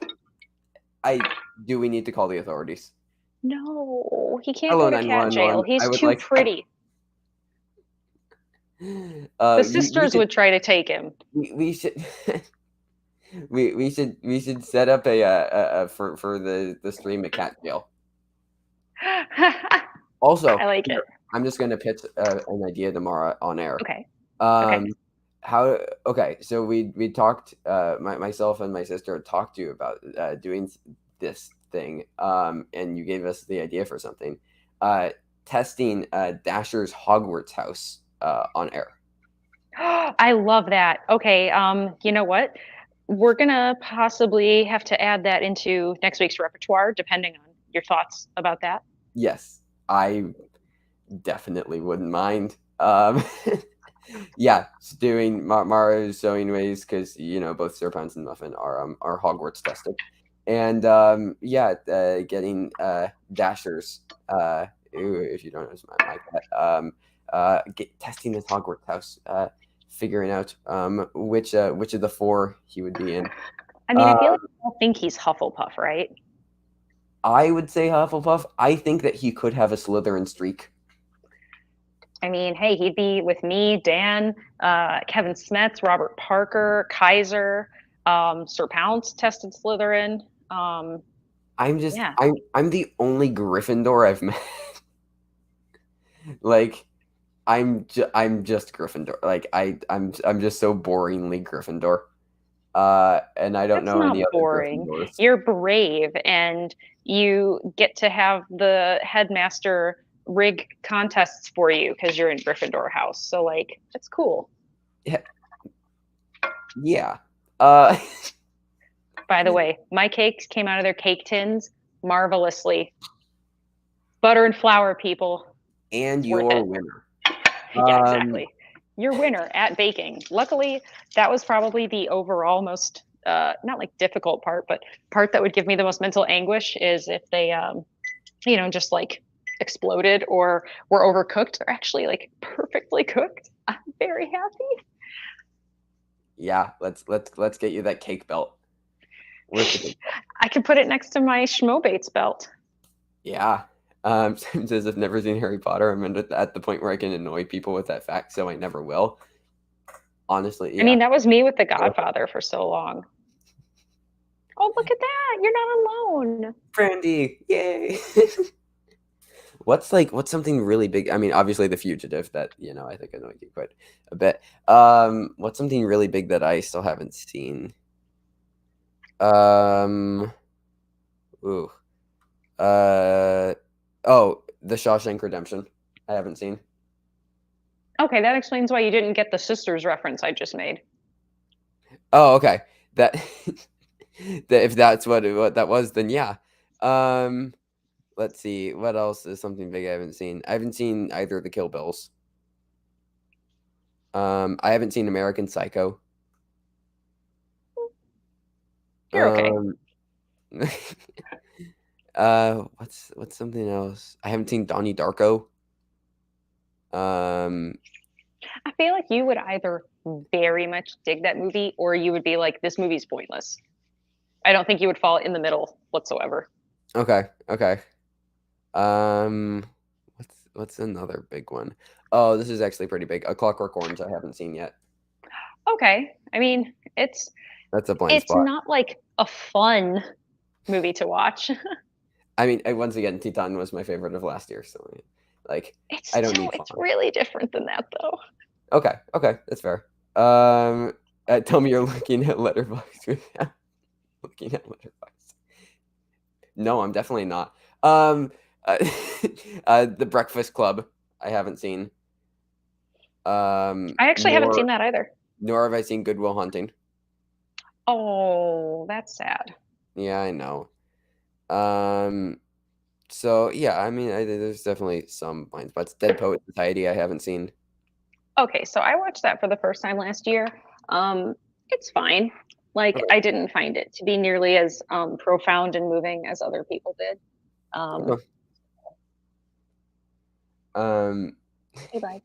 I do we need to call the authorities?
No, he can't
Hello,
go to cat jail.
911. I
He's
would
too
like
pretty. The
we
sisters
should
would try to take him.
we should we should set up a for the stream at cat jail.
I
Also,
like
here,
it.
I'm just gonna pitch an idea tomorrow on air.
Okay. Okay.
Um, how? Okay, so we talked. Myself and my sister talked to you about doing this thing. And you gave us the idea for something. Testing Dasher's Hogwarts house on air.
I love that. Okay. You know what? We're gonna possibly have to add that into next week's repertoire, depending on your thoughts about that.
Yes, I definitely wouldn't mind. Yeah, it's doing Mario's sewing ways because both Sir Pounds and Muffin are Hogwarts tested, and yeah, getting Dashers. If you don't know, it's my pet. Testing his Hogwarts house, figuring out which of the four he would be in.
I mean, I feel like people think he's Hufflepuff, right?
I would say Hufflepuff. I think that he could have a Slytherin streak.
I mean, hey, he'd be with me, Dan, Kevin Smets, Robert Parker, Kaiser, Sir Pounce tested Slytherin. Yeah.
I'm the only Gryffindor I've met. Like, I'm just Gryffindor. Like, I'm just so boringly Gryffindor. And I don't
That's
know
not
any other
boring.
Gryffindors.
You're brave, and you get to have the headmaster rig contests for you because you're in Gryffindor house. So, like, that's cool.
Yeah.
By the way, my cakes came out of their cake tins marvelously. Butter and flour, people.
And
Worth
your
it.
winner.
Yeah, exactly. Your winner at baking. Luckily, that was probably the overall most not like difficult part, but part that would give me the most mental anguish is if they just like exploded or were overcooked. They're actually like perfectly cooked. I'm very happy.
Yeah, let's get you that cake belt.
I could put it next to my Schmobates belt.
Yeah. Since I've never seen Harry Potter, I'm at the point where I can annoy people with that fact, so I never will. Honestly, yeah.
I mean, that was me with The Godfather for so long. Oh, look at that. You're not alone.
Brandy, yay. What's something really big? I mean, obviously The Fugitive that, I think annoyed you quite a bit. What's something really big that I still haven't seen? Ooh. Oh, The Shawshank Redemption. I haven't seen.
Okay, that explains why you didn't get the sisters reference I just made.
Oh, okay. That if that's what that was, then yeah. Let's see. What else is something big I haven't seen? I haven't seen either of the Kill Bills. I haven't seen American Psycho.
You're okay.
What's something else? I haven't seen Donnie Darko.
I feel like you would either very much dig that movie or you would be like, this movie's pointless. I don't think you would fall in the middle whatsoever.
Okay. What's another big one? Oh, this is actually pretty big. A Clockwork Orange I haven't seen yet.
Okay. I mean,
that's a blind spot.
It's not like a fun movie to watch.
I mean, once again, Titan was my favorite of last year, so like I don't need fun.
It's really different than that though.
Okay, that's fair. Tell me you're looking at Letterboxd. Looking at Letterboxd. No, I'm definitely not. The Breakfast Club I haven't seen.
I actually haven't seen that either.
Nor have I seen Good Will Hunting.
Oh, that's sad.
Yeah, I know. So yeah, I mean, there's definitely some blind spots. Dead Poet Society I haven't seen.
Okay, so I watched that for the first time last year. It's fine. Like, okay. I didn't find it to be nearly as profound and moving as other people did.
Okay.
Hey, bye.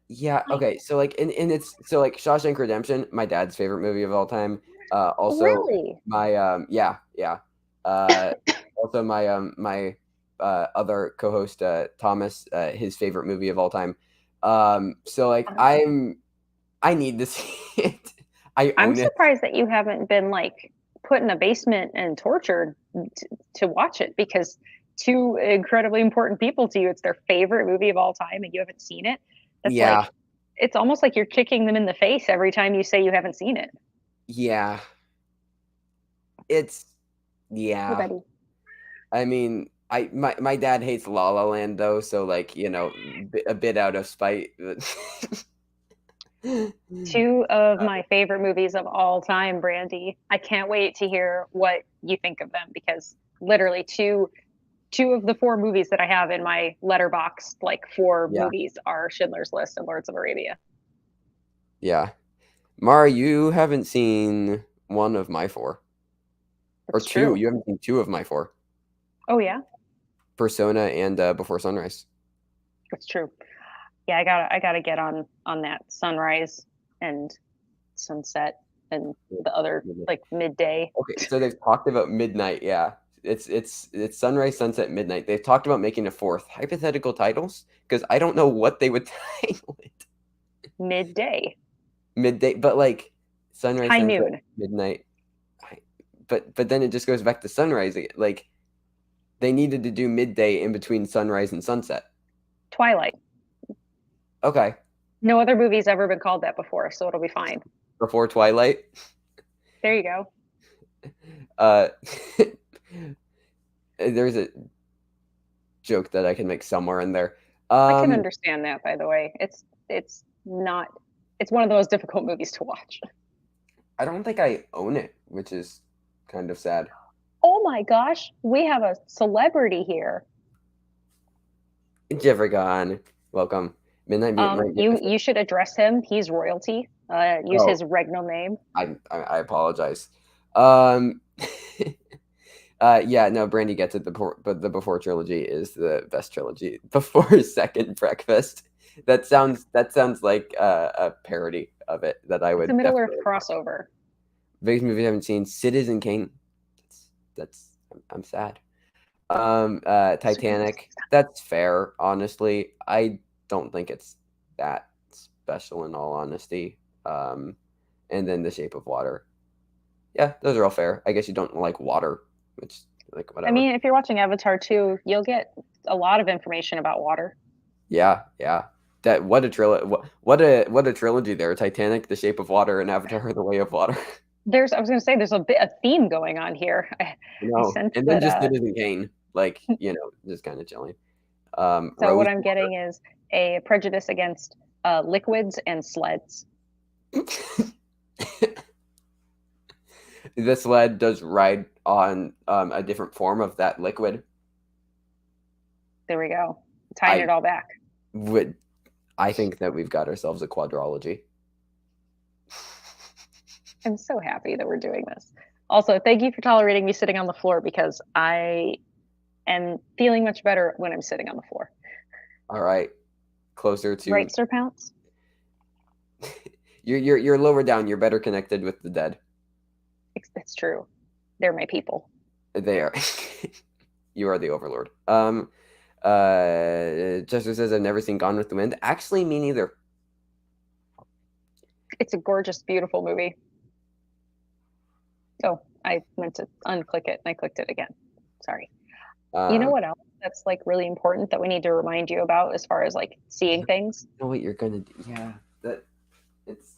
Yeah,
I
okay. So like and it's so like Shawshank Redemption, my dad's favorite movie of all time. Also
really?
my yeah, yeah. Uh also my other co-host Thomas, his favorite movie of all time. So like I need to see it. I
I'm
own it.
surprised that you haven't been like put in a basement and tortured to watch it because two incredibly important people to you, it's their favorite movie of all time and you haven't seen it. That's
Yeah.
like, it's almost like you're kicking them in the face every time you say you haven't seen it.
Yeah. It's
Hey,
yeah.
buddy.
I mean, my dad hates La La Land though, so like, a bit out of spite.
Two of my favorite movies of all time, Brandy. I can't wait to hear what you think of them because literally two of the four movies that I have in my letterbox, like four
Yeah.
movies, are Schindler's List and Lords of Arabia.
Yeah. Mara, you haven't seen one of my four. Or
It's
two.
true.
You haven't seen two of my four.
Oh yeah,
Persona and Before Sunrise.
it's true. Yeah, I gotta get on that sunrise and sunset and the other like midday.
Okay, so they've talked about midnight, yeah. It's sunrise, sunset, midnight. They've talked about making a fourth. Hypothetical titles? Because I don't know what they would title it.
Midday.
Midday, but like sunrise,
High
sunset,
noon.
midnight. But then it just goes back to sunrise again. Like they needed to do midday in between sunrise and sunset.
Twilight.
Okay,
No other movie's ever been called that before, so it'll be fine.
before twilight.
There you go.
Uh, there's a joke that I can make somewhere in there.
I can
Um,
understand that, by the way. It's not it's one of the most difficult movies to watch.
I don't think I own it, which is kind of sad.
Oh my gosh, we have a celebrity here.
Jeffrey Gone, welcome. Midnight Meat might get
You
this.
you should address him. He's royalty. Use
Oh,
his regnal name.
I apologize. Um, yeah, no, Brandy gets it. But the Before trilogy is the best trilogy. Before Second Breakfast. That sounds like a parody of it that I
It's a
would
Middle Earth
definitely watch.
crossover.
Biggest movie I haven't seen. Citizen Kane. That's I'm sad. Titanic. That's fair, honestly. I don't think it's that special in all honesty. And then The Shape of Water. Yeah, those are all fair. I guess you don't like water, which like
I
whatever.
mean, if you're watching Avatar 2, you'll get a lot of information about water.
Yeah, yeah. That what a trilogy there. Titanic, The Shape of Water, and Avatar: The Way of Water.
I was going to say, there's a theme going on here. I sense
And then
that.
just Citizen Kane, like just kind of chilling.
So what
Rose
I'm getting is a prejudice against liquids and sleds.
This sled does ride on a different form of that liquid.
There we go. Tying
I
it all back.
would I think that we've got ourselves a quadrology.
I'm so happy that we're doing this. Also, thank you for tolerating me sitting on the floor because I am feeling much better when I'm sitting on the floor.
All right, closer to
Right, Sir Pounce?
you're lower down. You're better connected with the dead.
It's true. They're my people.
They are. You are the overlord. Chester says I've never seen Gone with the Wind. Actually, me neither.
It's a gorgeous, beautiful movie. Oh, I meant to unclick it and I clicked it again. Sorry. You know
Um,
what else that's like really important that we need to remind you about as far as like seeing things?
know what you're gonna do? Yeah, that it's.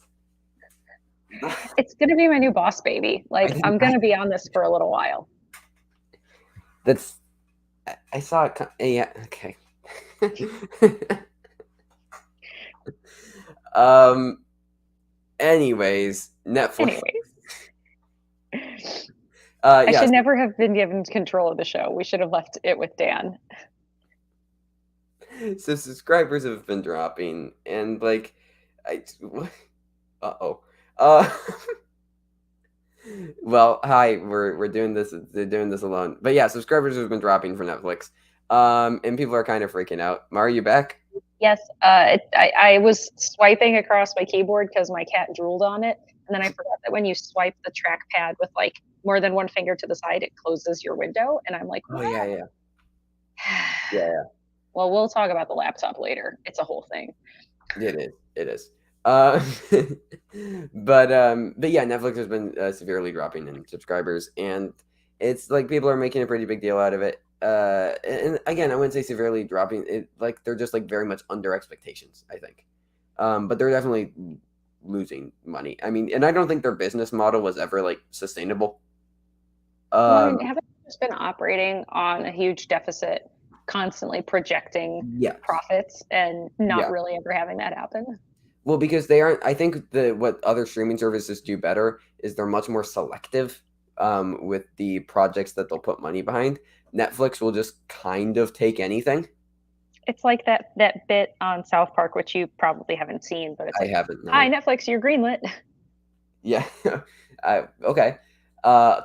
It's gonna be my new boss baby.
I
Like
didn't.
I'm gonna be on this for a little while.
That's. I saw it. Yeah. Okay. um. Anyways, Netflix.
Anyways, I
Yeah.
should never have been given control of the show. We should have left it with Dan.
So subscribers have been dropping, and like, I. Uh-oh. Uh. Well, hi. We're doing this. They're doing this alone. But yeah, subscribers have been dropping for Netflix. And people are kind of freaking out. Mar, are you back?
Yes, I was swiping across my keyboard because my cat drooled on it, and then I forgot that when you swipe the trackpad with like more than one finger to the side, it closes your window. And I'm like,
Oh
what?
yeah, yeah, yeah.
Well, we'll talk about the laptop later. It's a whole thing.
It is. It is. But yeah, Netflix has been severely dropping in subscribers, and it's like people are making a pretty big deal out of it. And again, I wouldn't say severely dropping it. Like they're just like very much under expectations, I think. But they're definitely losing money. I mean, and I don't think their business model was ever like sustainable.
Well, I mean,
Um,
haven't you just been operating on a huge deficit, constantly projecting
yes,
profits and not
yeah.
really ever having that happen?
Well, because they aren't. I think the what other streaming services do better is they're much more selective with the projects that they'll put money behind. Netflix will just kind of take anything.
It's like that bit on South Park, which you probably haven't seen, but it's
I
like,
haven't
"Hi,
no.
Netflix, you're greenlit."
Yeah. Okay.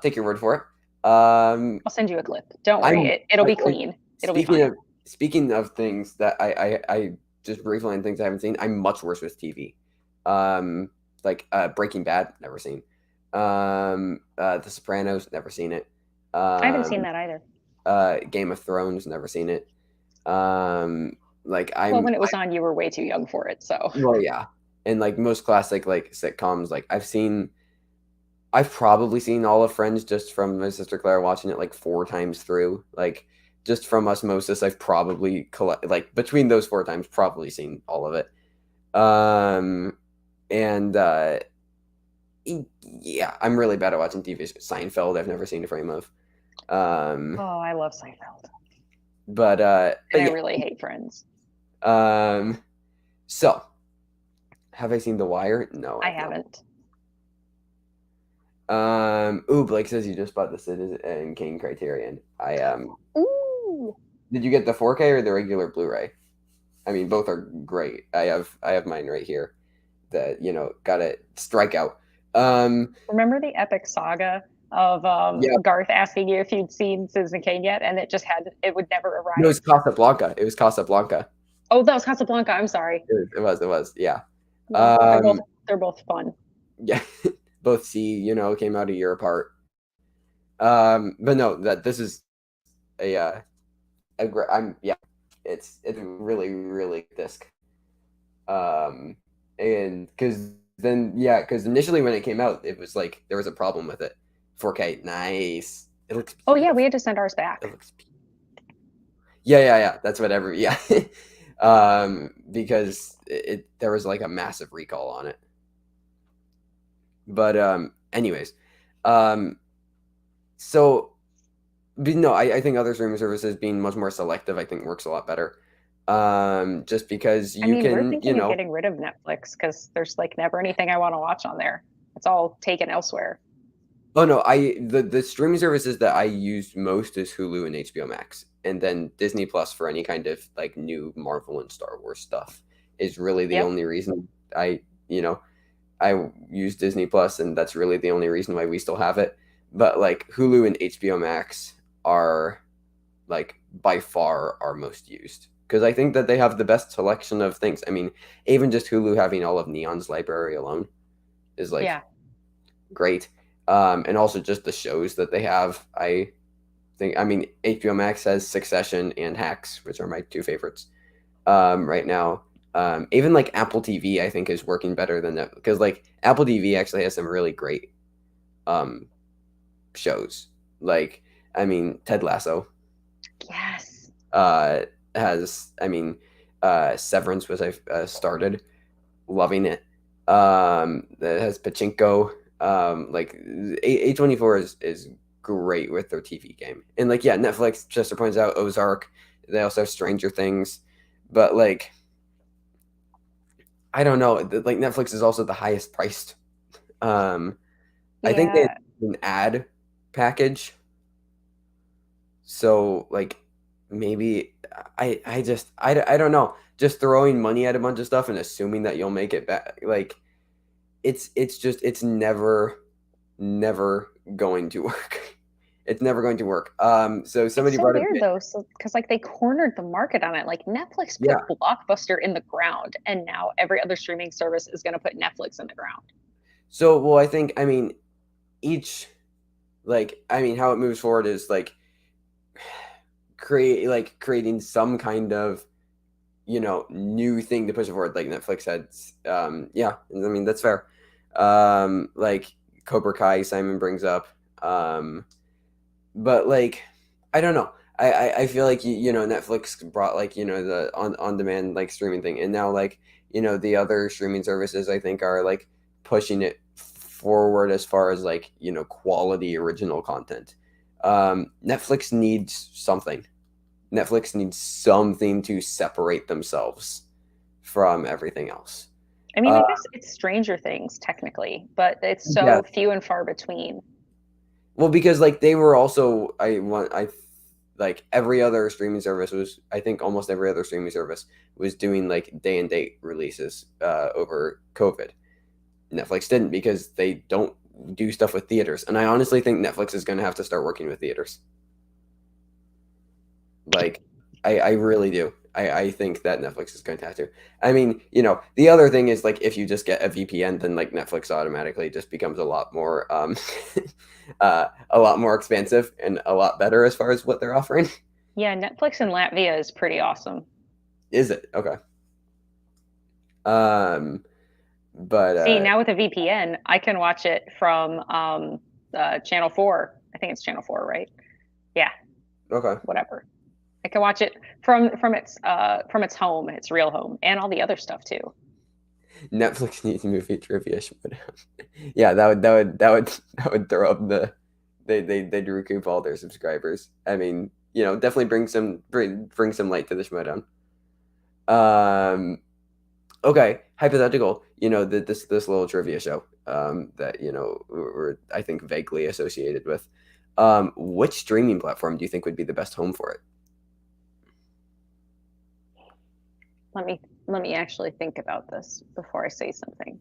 Take your word for it.
I'll send you a clip. Don't worry,
I'm
it'll be
I
clean. It'll be
speaking
fine.
of speaking of things that I just briefly on things I haven't seen, I'm much worse with TV. Um, like Breaking Bad, never seen. The Sopranos, never seen it.
I haven't seen
Um,
that either.
Game of Thrones, never seen it. Um, like
Well,
I'm
when it was on, you were way too young for it, so
well, yeah, and like most classic like sitcoms, like I've probably seen all of Friends just from my sister Claire watching it like 4 times through. Like just from osmosis, I've probably like between those 4 times, probably seen all of it. Um, and yeah, I'm really bad at watching TV. Seinfeld, I've never seen a frame of. Um,
oh, I love Seinfeld,
but
and I
yeah.
really hate Friends.
Um, so have I seen The Wire? No,
I
I've not.
haven't.
Ooh, Blake says you just bought the Citizen Kane Criterion.
Ooh.
Did you get the 4K or the regular Blu-ray? I mean, both are great. I have mine right here. That got a strikeout.
Remember the epic saga of
Yeah,
Garth asking you if you'd seen Citizen Kane yet, and it would never
no, it
arrive.
was Casablanca. It was Casablanca.
Oh, that was Casablanca. I'm sorry.
It was. Yeah.
Well,
Um,
they're both fun.
yeah. Both came out a year apart. But no, that this is a great. Yeah. It's really really disc. Um, and because initially when it came out, it was like there was a problem with it. 4K, nice. It looks
Oh yeah, we
beautiful.
had to send ours
It
back.
looks beautiful. Yeah. That's whatever. Yeah. Because there was like a massive recall on it. But anyways, um, so but no, I think other streaming services being much more selective, I think works a lot better. Just because
I
you
mean, we're
can,
thinking of getting rid of Netflix because there's like never anything I want to watch on there. It's all taken elsewhere.
oh no, the streaming services that I use most is Hulu and HBO Max, and then Disney Plus for any kind of like new Marvel and Star Wars stuff is really the
Yep.
only reason I use Disney Plus, and that's really the only reason why we still have it. But like Hulu and HBO Max are like by far our most used because I think that they have the best selection of things. I mean, even just Hulu having all of Neon's library alone is like
Yeah.
great. And also just the shows that they have. I mean, HBO Max has Succession and Hacks, which are my two favorites right now. Even like Apple TV, I think is working better than that because like Apple TV actually has some really great um, shows. Like, I mean, Ted Lasso
Yes.
uh, I mean, Severance was I started loving it. That has Pachinko. Like A24 is great with their TV game, and like yeah, Netflix. Chester points out Ozark. They also have Stranger Things, but like I don't know. Like Netflix is also the highest priced. Um, I think they have
Yeah.
an ad package, so like maybe I don't know. Just throwing money at a bunch of stuff and assuming that you'll make it back, like it's just it's never going to work. It's never going to work. So
It's
somebody
so
brought up,
weird though, so because like they cornered the market on it. Like Netflix
yeah.
put Blockbuster in the ground, and now every other streaming service is going to put Netflix in the ground.
So, well, I think, I mean, each, how it moves forward is like creating some kind of, new thing to push it forward. Like Netflix had, yeah, I mean, that's fair. Like Cobra Kai, Simon brings up. Um, but like, I don't know. I feel like Netflix brought like the on demand like streaming thing, and now like the other streaming services I think are like pushing it forward as far as like quality original content. Netflix needs something. Netflix needs something to separate themselves from everything else.
I mean,
Uh,
I guess it's Stranger Things technically, but it's
yeah,
so few and far between.
well, because like they were also I like every other streaming service was I think almost every other streaming service was doing like day and date releases over COVID. Netflix didn't because they don't do stuff with theaters, and I honestly think Netflix is going to have to start working with theaters. Like, I really do. I think that Netflix is going to have to. I mean, the other thing is like if you just get a VPN, then like Netflix automatically just becomes a lot more a lot more expansive and a lot better as far as what they're offering.
Yeah, Netflix in Latvia is pretty awesome.
Is it? Okay. Um, but
See, now with a VPN, I can watch it from Channel 4. I think it's Channel 4, right? Yeah,
okay.
whatever. I can watch it from its home, its real home, and all the other stuff too.
Netflix needs movie trivia. Yeah, that would throw up they'd recoup all their subscribers. I mean, definitely bring some light to the Schmodown. Okay, hypothetical. This little trivia show that we're I think vaguely associated with. Which streaming platform do you think would be the best home for it?
Let me actually think about this before I say something.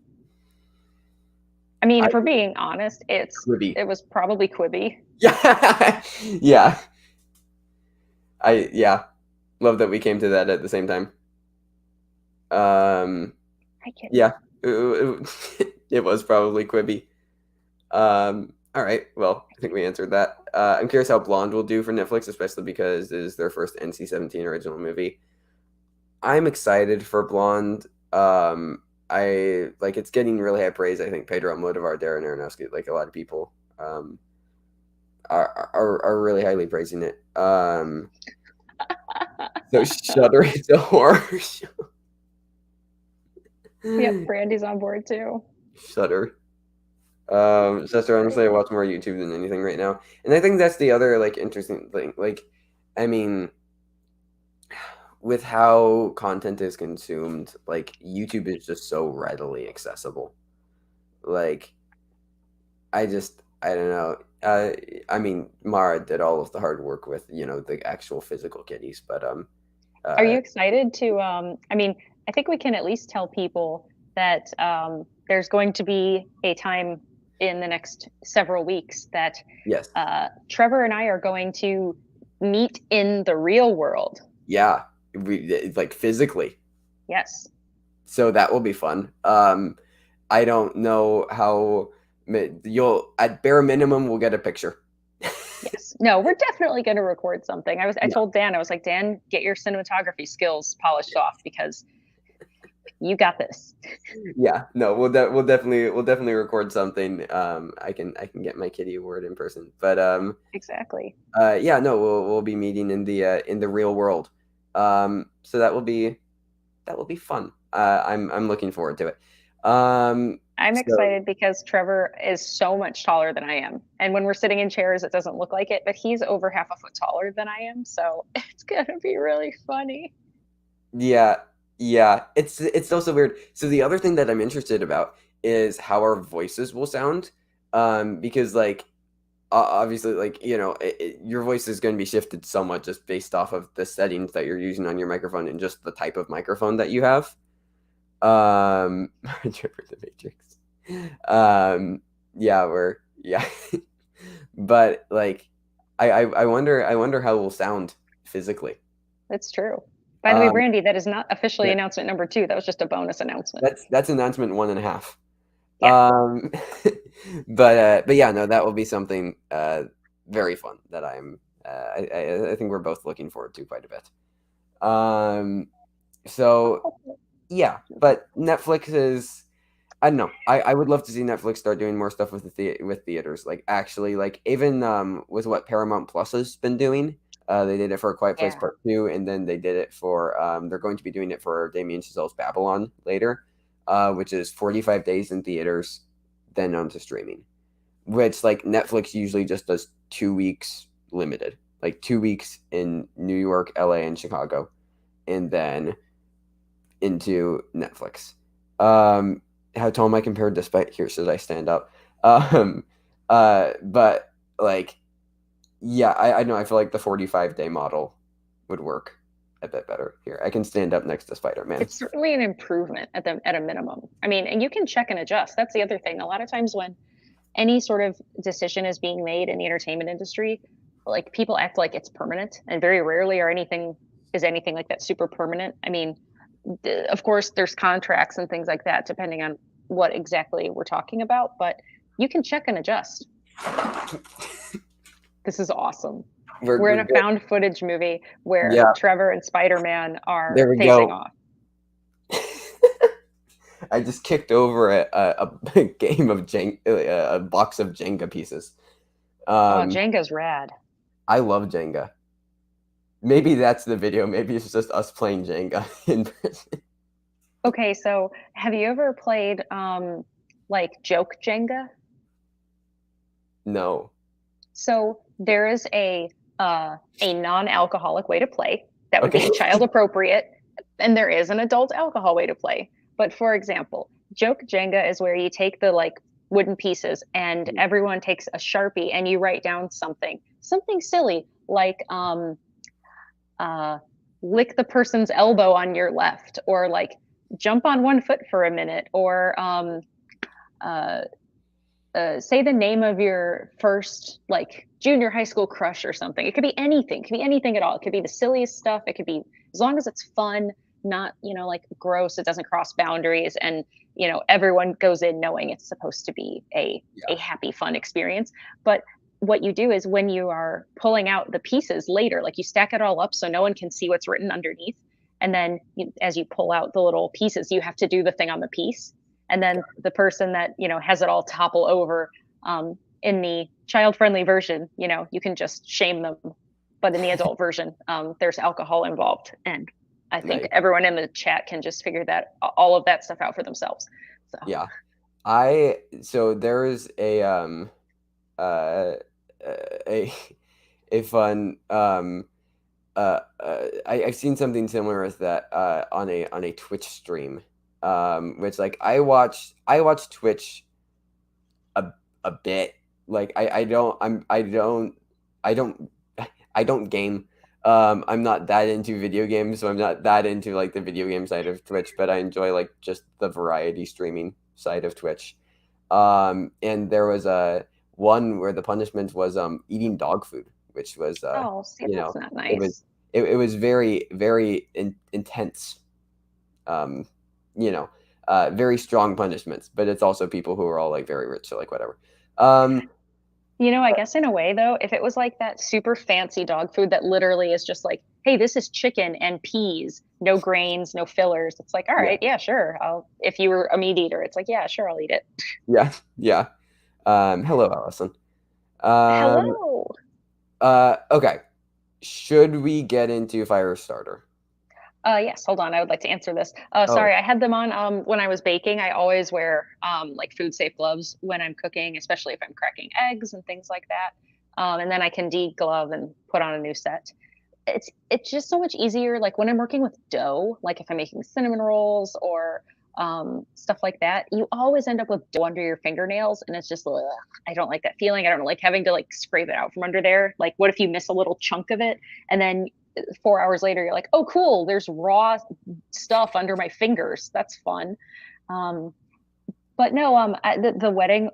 I mean,
I
if we're being honest,
Quibi.
it was probably Quibi.
Yeah, yeah. Yeah, love that we came to that at the same time. Um,
I can.
yeah, it was probably Quibi. All right, well, I think we answered that. I'm curious how Blonde will do for Netflix, especially because it is their first NC-17 original movie. I'm excited for Blonde. I like it's getting really high praise. I think Pedro Almodovar, Darren Aronofsky, like a lot of people, are really highly praising it. So Shudder is a horror show.
Yep, Brandy's on board too.
Shudder. Sister, honestly, I watch more YouTube than anything right now, and I think that's the other like interesting thing. Like, I mean, with how content is consumed, like YouTube is just so readily accessible. Like, I don't know. I mean, Mara did all of the hard work with the actual physical kitties, but
Are
uh,
you excited to? I mean, I think we can at least tell people that there's going to be a time in the next several weeks that
yes,
Trevor and I are going to meet in the real world.
yeah, like physically.
Yes.
So that will be fun. I don't know how you'll at bare minimum we'll get a picture.
Yes. No, we're definitely going to record something. I
Yeah,
told Dan, I was like, Dan, get your cinematography skills polished off because you got this.
yeah. No, we'll definitely record something. I can get my kitty award in person, but
Exactly.
yeah, no, we'll be meeting in the real world. So that will be fun. I'm looking forward to it.
I'm
So
excited because Trevor is so much taller than I am. And when we're sitting in chairs, it doesn't look like it, but he's over half a foot taller than I am. So it's going to be really funny.
yeah, yeah, it's also weird. So the other thing that I'm interested about is how our voices will sound, because like obviously like your voice is going to be shifted somewhat just based off of the settings that you're using on your microphone and just the type of microphone that you have. Trevor the Matrix. Yeah, we're yeah, but like I wonder how we'll sound physically.
That's true. By the way,
Um,
Brandy, that is not officially
yeah,
announcement number 2. That was just a bonus announcement.
that's announcement one and a half.
Yeah.
Um, but yeah, no, that will be something very fun that I think we're both looking forward to quite a bit. Um, so yeah, but Netflix is, I don't know. I would love to see Netflix start doing more stuff with with theaters. Like actually, like even with what Paramount Plus has been doing. They did it for A Quiet Place
Yeah.
Part Two, and then they did it for they're going to be doing it for Damien Chazelle's Babylon later, which is 45 days in theaters, then onto streaming. Which like Netflix usually just does 2 weeks limited, like 2 weeks in New York, LA, and Chicago, and then into Netflix. How tall am I compared despite here? Should I stand up? Um, but like, yeah, I know. I feel like the 45-day model would work a bit better here. I can stand up next to Spider Man.
It's certainly an improvement at a minimum. I mean, and you can check and adjust. That's the other thing. A lot of times when any sort of decision is being made in the entertainment industry, like people act like it's permanent, and very rarely are anything like that super permanent. I mean, of course, there's contracts and things like that depending on what exactly we're talking about, but you can check and adjust. This is awesome. We're in
We're
a
good.
found footage movie where
Yeah,
Trevor and Spider-Man are
there we
facing
go.
off.
I just kicked over a game of a box of Jenga pieces.
Oh,
Um,
Jenga's rad.
I love Jenga. Maybe that's the video. Maybe it's just us playing Jenga in person.
Okay, so have you ever played like joke Jenga?
No.
So there is a non-alcoholic way to play that would
Okay.
be child appropriate, and there is an adult alcohol way to play. But for example, joke Jenga is where you take the like wooden pieces and everyone takes a Sharpie and you write down something silly like uh, lick the person's elbow on your left, or like jump on one foot for a minute, or uh, say the name of your first like junior high school crush or something. It could be anything. It could be anything at all. It could be the silliest stuff. It could be, as long as it's fun, not like gross. It doesn't cross boundaries, and everyone goes in knowing it's supposed to be a
Yeah.
happy, fun experience. But what you do is when you are pulling out the pieces later, like you stack it all up so no one can see what's written underneath. And then as you pull out the little pieces, you have to do the thing on the piece, and then the person that has it all topple over. In the child-friendly version, you can just shame them, but in the adult version, there's alcohol involved, and I think
Nice.
everyone in the chat can just figure that all of that stuff out for themselves. So
Yeah. So there's uh a a fun I've seen something similar with that on a Twitch stream. Which like I watch Twitch a bit. Like I don't I don't game. I'm not that into video games, so I'm not that into like the video game side of Twitch, but I enjoy like just the variety streaming side of Twitch. And there was a one where the punishment was eating dog food, which was
oh, see,
you
that's
know,
not
it was
nice.
it was very very intense. Um, you know, very strong punishments, but it's also people who are all like very rich, so like whatever. Um,
I guess in a way though, if it was like that super fancy dog food that literally is just like, hey, this is chicken and peas, no grains, no fillers, it's like, all
yeah,
right, yeah, sure. If you were a meat eater, it's like, yeah, sure, I'll eat it.
yeah, yeah. Hello, Allison. Um,
Hello.
okay. Should we get into Firestarter?
Yes, hold on. I would like to answer this.
Oh,
Sorry, I had them on when I was baking. I always wear like food safe gloves when I'm cooking, especially if I'm cracking eggs and things like that. And then I can de-glove and put on a new set. It's just so much easier. Like when I'm working with dough, like if I'm making cinnamon rolls or stuff like that, you always end up with dough under your fingernails, and it's just ugh, I don't like that feeling. I don't like having to like scrape it out from under there. Like, what if you miss a little chunk of it, and then 4 hours later you're like, oh cool, there's raw stuff under my fingers. That's fun. Um, but no, the wedding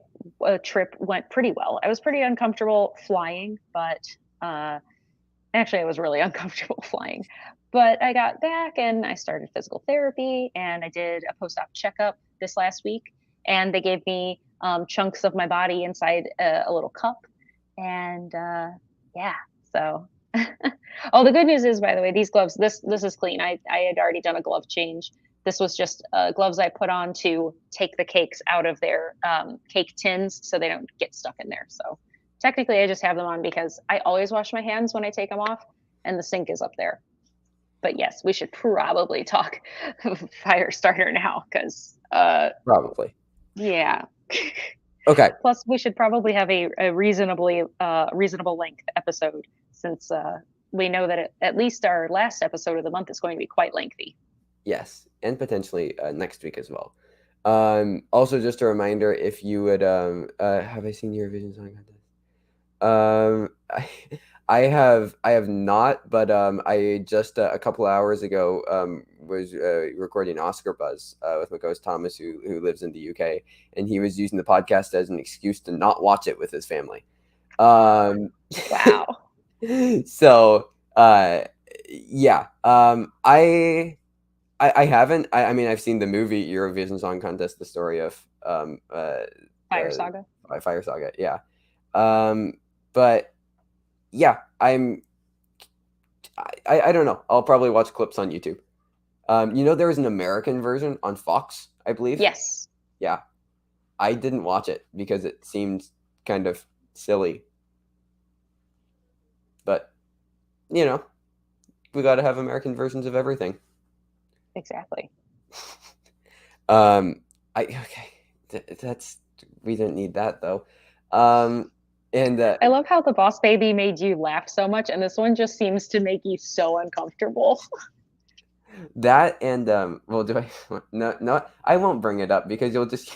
trip went pretty well. I was pretty uncomfortable flying, but Actually, I was really uncomfortable flying. But I got back and I started physical therapy and I did a post-op checkup this last week. And they gave me chunks of my body inside a little cup. And yeah, so. Oh, the good news is, by the way, these gloves, this is clean. I had already done a glove change. This was just gloves I put on to take the cakes out of their cake tins so they don't get stuck in there. So technically, I just have them on because I always wash my hands when I take them off, and the sink is up there. But yes, we should probably talk Firestarter now because,
Probably.
yeah.
Okay.
Plus, we should probably have a reasonably reasonable length episode since we know that at least our last episode of the month is going to be quite lengthy.
Yes, and potentially next week as well. Also, just a reminder, if you would, have I seen your Eurovision Song Contest? I have not, but I just a couple hours ago was recording Oscar Buzz with my co-host Thomas, who lives in the UK, and he was using the podcast as an excuse to not watch it with his family.
Wow.
So yeah, I haven't. I mean, I've seen the movie Eurovision Song Contest, the story of
Fire Saga.
Fire Saga. Yeah. But yeah, I don't know. I'll probably watch clips on YouTube. There was an American version on Fox, I believe.
Yes.
Yeah. I didn't watch it because it seemed kind of silly. But, we got to have American versions of everything.
Exactly.
Okay. We didn't need that though. And
I love how the Boss Baby made you laugh so much, and this one just seems to make you so uncomfortable.
that and well, do I? No, I won't bring it up because you'll just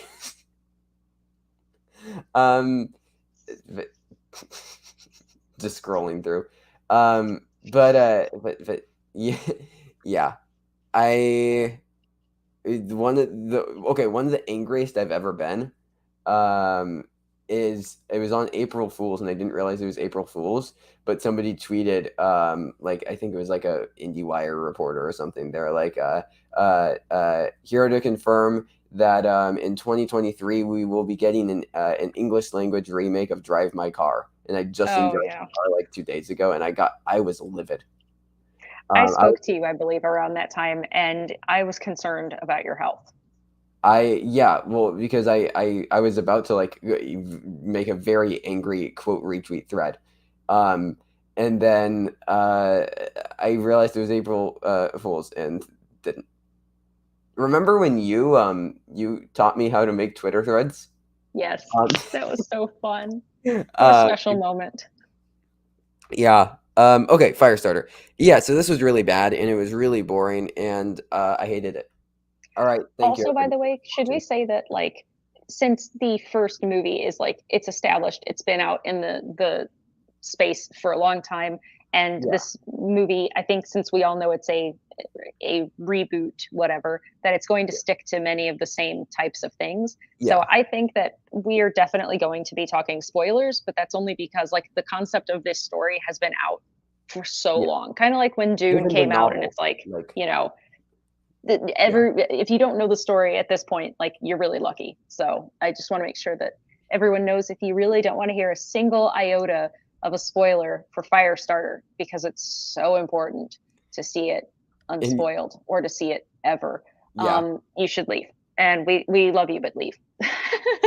just scrolling through. But yeah, yeah. One of the angriest I've ever been. Is it was on April Fools and I didn't realize it was April Fools, but somebody tweeted like I think it was like a IndieWire reporter or something. They're like here to confirm that in 2023 we will be getting an English language remake of Drive My Car, and I just seen Drive My Car like 2 days ago, and I was livid.
I spoke to you, I believe, around that time, and I was concerned about your health.
Because I was about to like make a very angry quote retweet thread, and then I realized it was April Fools and didn't. Remember when you taught me how to make Twitter threads?
Yes, that was so fun. What a special moment.
Yeah. Okay, Firestarter. Yeah, so this was really bad and it was really boring and I hated it. All right, thank you.
Also, by the way, should we say that like since the first movie is like it's established, it's been out in the space for a long time, and this movie, I think, since we all know it's a reboot, whatever, that it's going to stick to many of the same types of things. So I think that we are definitely going to be talking spoilers, but that's only because like the concept of this story has been out for so long, kind of like when Dune came out, and it's like if you don't know the story at this point, like you're really lucky. So I just want to make sure that everyone knows if you really don't want to hear a single iota of a spoiler for Firestarter, because it's so important to see it unspoiled or to see it ever. You should leave. And we love you, but leave.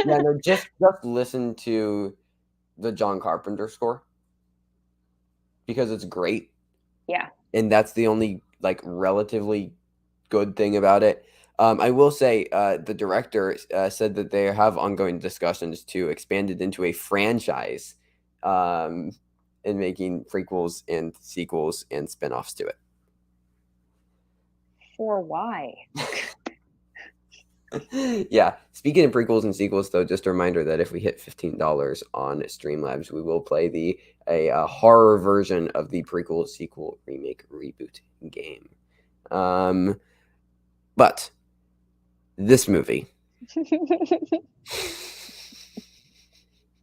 No, just listen to the John Carpenter score because it's great.
Yeah.
And that's the only like relatively good thing about it. I will say the director said that they have ongoing discussions to expand it into a franchise and making prequels and sequels and spin-offs to it.
For why?
Yeah. Speaking of prequels and sequels, though, just a reminder that if we hit $15 on Streamlabs, we will play a horror version of the prequel, sequel, remake, reboot game. But this movie.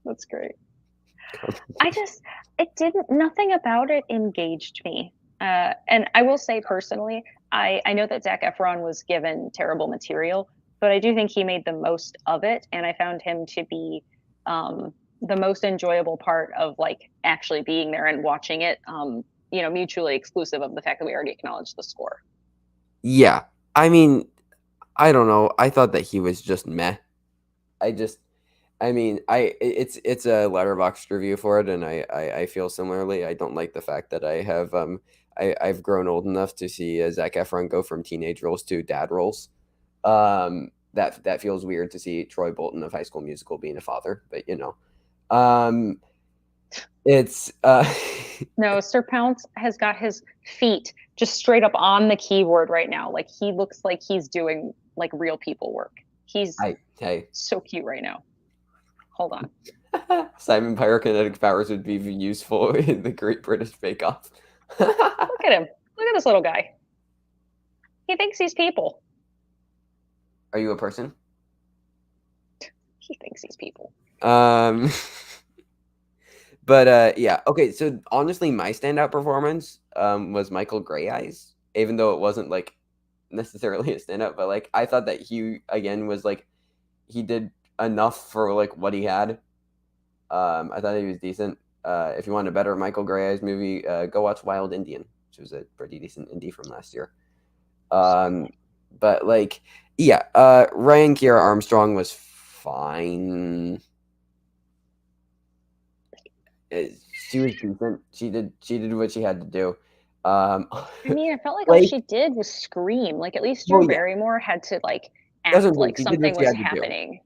That's great. Nothing about it engaged me. And I will say personally, I know that Zac Efron was given terrible material, but I do think he made the most of it, and I found him to be the most enjoyable part of like actually being there and watching it. Mutually exclusive of the fact that we already acknowledged the score.
Yeah, I mean, I don't know. I thought that he was just meh. I just, I mean, it's a letterboxd review for it, and I feel similarly. I don't like the fact that I've grown old enough to see Zac Efron go from teenage roles to dad roles. That feels weird to see Troy Bolton of High School Musical being a father, but it's
No, Sir Pounce has got his feet just straight up on the keyboard right now. Like he looks like he's doing like real people work. He's
hey,
so cute right now. Hold on.
Simon Pyrokinetic powers would be useful in the Great British Bake Off.
Look at him. Look at this little guy. He thinks he's people.
Are you a person?
He thinks he's people.
But yeah, okay. So honestly, my standout performance was Michael Grey Eyes, even though it wasn't like necessarily a standout. But like, I thought that he again was like he did enough for like what he had. I thought he was decent. If you want a better Michael Grey Eyes movie, go watch Wild Indian, which was a pretty decent indie from last year. But like, yeah, Ryan Kiera Armstrong was fine. She was decent. She did what she had to do.
I mean, I felt like all she did was scream. Like at least Drew Barrymore had to like act like something was happening.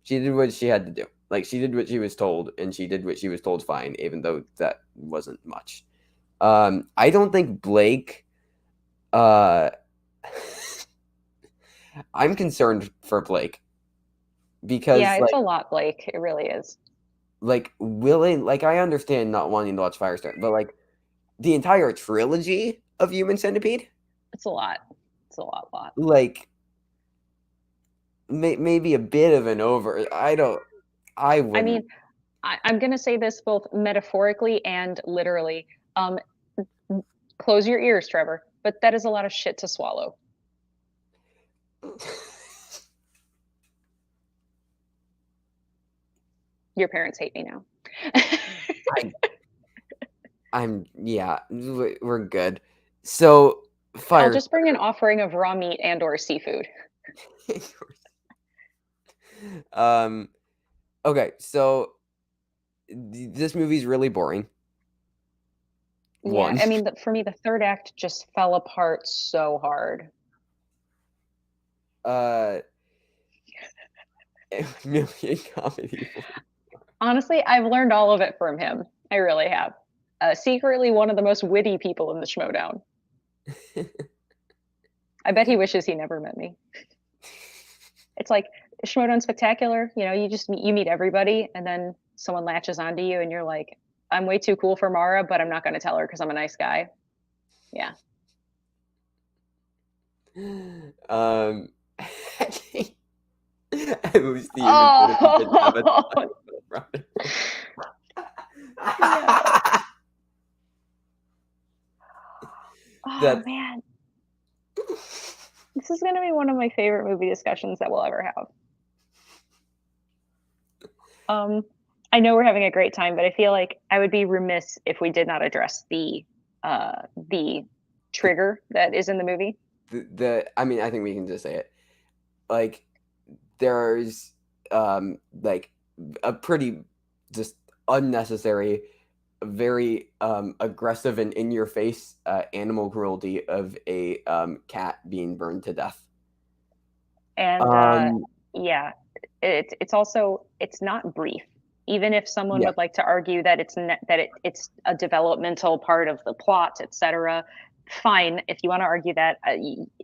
She did what she had to do. Like she did what she was told, and she did what she was told fine, even though that wasn't much. I don't think Blake. I'm concerned for Blake because
yeah, it's a lot, Blake. It really is.
Like I understand not wanting to watch Firestarter, but like the entire trilogy of Human Centipede,
it's a lot. It's a lot.
Like maybe a bit of an over. I wouldn't.
I mean, I'm gonna say this both metaphorically and literally. Close your ears, Trevor. But that is a lot of shit to swallow. Your parents hate me now.
Yeah, we're good. So
I'll just bring an offering of raw meat and or seafood.
Okay, so this movie's really boring.
Yeah, I mean, for me, the third act just fell apart so hard.
Million comedy.
Honestly, I've learned all of it from him. I really have. Secretly one of the most witty people in the Schmodown. I bet he wishes he never met me. It's like Schmodown Spectacular. You know, you meet everybody, and then someone latches onto you, and you're like, I'm way too cool for Mara, but I'm not going to tell her because I'm a nice guy. Yeah.
At least the
Oh man, this is going to be one of my favorite movie discussions that we'll ever have. I know we're having a great time, but I feel like I would be remiss if we did not address the trigger that is in the movie.
I mean, I think we can just say it. Like, there's like a pretty just unnecessary, very aggressive and in your face animal cruelty of a cat being burned to death.
And yeah, it's also it's not brief. Even if someone would like to argue that it's a developmental part of the plot, etc., fine. If you want to argue that,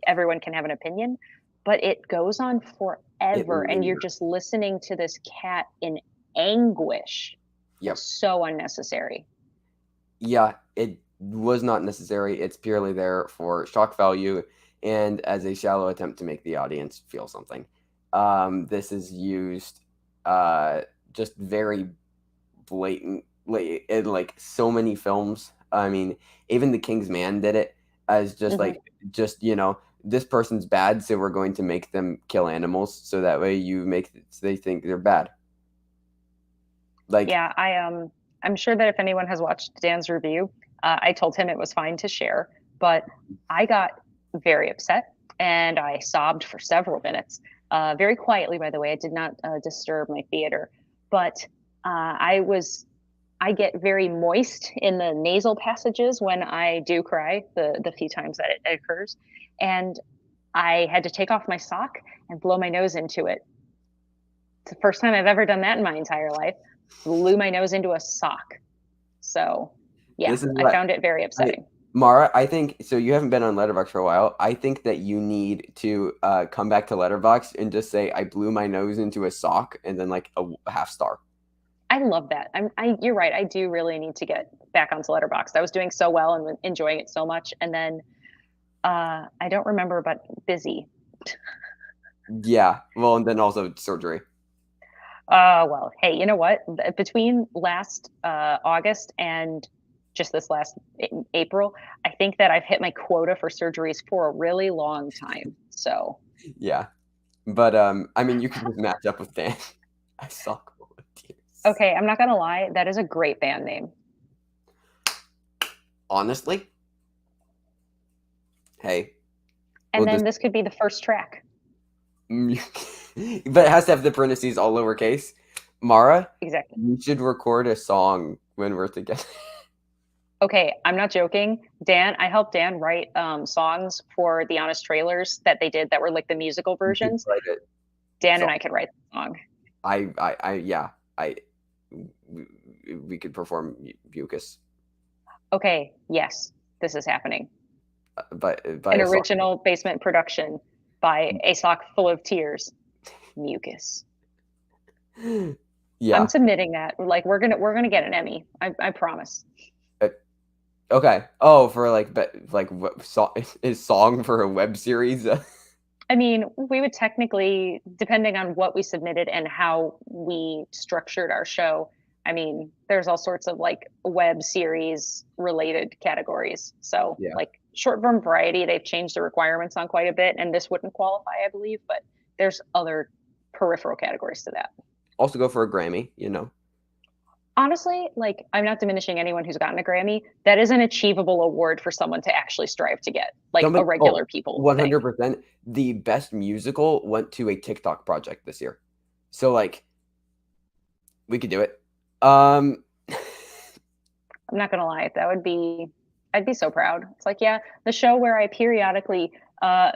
everyone can have an opinion, but it goes on forever, and you're just listening to this cat in anguish.
Yep.
So unnecessary.
Yeah, it was not necessary. It's purely there for shock value and as a shallow attempt to make the audience feel something. This is used just very blatant like in like so many films. I mean, even The King's Man did it as just
Mhm.
like just this person's bad, so we're going to make them kill animals, so that way they think they're bad. Like
Yeah, I'm sure that if anyone has watched Dan's review, I told him it was fine to share, but I got very upset and I sobbed for several minutes, very quietly, by the way. I did not disturb my theater, but I get very moist in the nasal passages when I do cry, the few times that it occurs, and I had to take off my sock and blow my nose into it. It's the first time I've ever done that in my entire life. Blew my nose into a sock. So, yeah,
this is
I
what
found it very
I
upsetting.
Mara, I think so. You haven't been on Letterboxd for a while. I think that you need to come back to Letterboxd and just say I blew my nose into a sock, and then like a half star.
I love that. You're right. I do really need to get back onto Letterboxd. I was doing so well and enjoying it so much, and then I don't remember, but busy.
Yeah. Well, and then also surgery.
Well, hey, you know what? Between last August and just this last April, I think that I've hit my quota for surgeries for a really long time. So,
Yeah. But I mean, you can just match up with Dan. I saw Cool with Tears.
okay, I'm not gonna lie, that is a great band name.
Honestly, hey,
And
we'll
then
just.
this could be the first track.
But it has to have the parentheses all lowercase. Mara,
Exactly.
you should record a song when we're together.
Okay, I'm not joking. Dan, I helped Dan write songs for the Honest trailers that they did that were like the musical
You could
versions.
write it.
Dan
So
and I could write the song.
yeah, I, we could perform Mucus,
Okay, yes, this is happening.
by
An
a song.
original basement production by A Sock Full of Tears. Mucus. I'm
Yeah.
submitting that. Like we're gonna get an Emmy. I promise.
Uh, Okay. Oh, for like, is song for a web series?
I mean, we would technically, depending on what we submitted and how we structured our show, I mean, there's all sorts of like web series related categories. So,
Yeah.
like short form variety, they've changed the requirements on quite a bit, and this wouldn't qualify, I believe, but there's other peripheral categories to that.
Also go for a Grammy.
Honestly, like I'm not diminishing anyone who's gotten a Grammy. That is an achievable award for someone to actually strive to get, like a
Somebody,
regular people thing.
100%. The best musical went to a TikTok project this year. So like we could do it. Um
I'm not gonna lie, I'd be so proud. It's like, yeah, the show where I periodically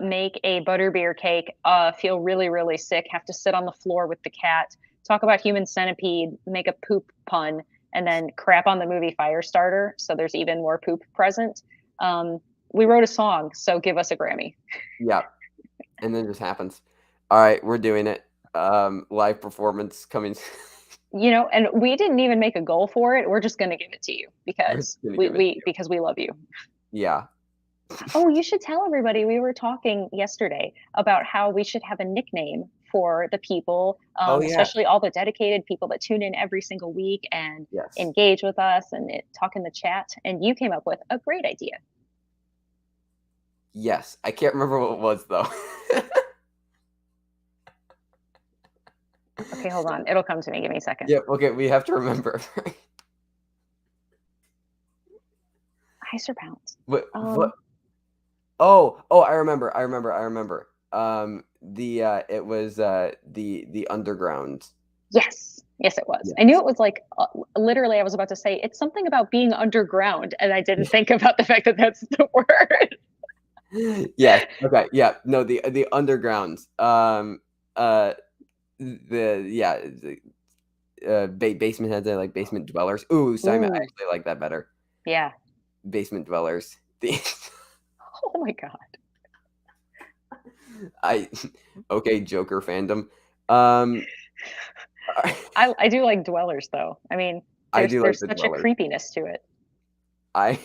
make a butterbeer cake, feel really, really sick, have to sit on the floor with the cat, talk about human centipede, make a poop pun, and then crap on the movie Firestarter. So there's even more poop present. Um, we wrote a song, so give us a Grammy.
yeah, and then it just happens. All right, we're doing it. Live performance coming.
You know, and we didn't even make a goal for it. We're just gonna give it to you
We're
because
just gonna give it to you.
because we love you.
Yeah.
Oh, you should tell everybody. We were talking yesterday about how we should have a nickname for the people,
Oh yeah.
especially all the dedicated people that tune in every single week and
Yes.
engage with us and talk in the chat. And you came up with a great idea.
Yes. I can't remember what it was though.
Okay, hold on. It'll come to me. Give me a second.
Yep. Okay, we have to remember.
Ice or pounds?
What?
Um,
Oh, I remember. It was the underground.
yes. Yes, it was. I knew
Yes.
it was like literally, I was about to say it's something about being underground, and I didn't think about the fact that that's the word.
Yes. Okay. Yeah. No, the underground. Uh the yeah, basement heads are like basement dwellers. Ooh, Simon, I
Ooh,
actually like that better.
yeah.
Basement dwellers. The
Oh my God.
I okay, Joker fandom. Um
I do like dwellers though. I mean,
I do like
there's
the
such a
dwellers.
creepiness to it.
I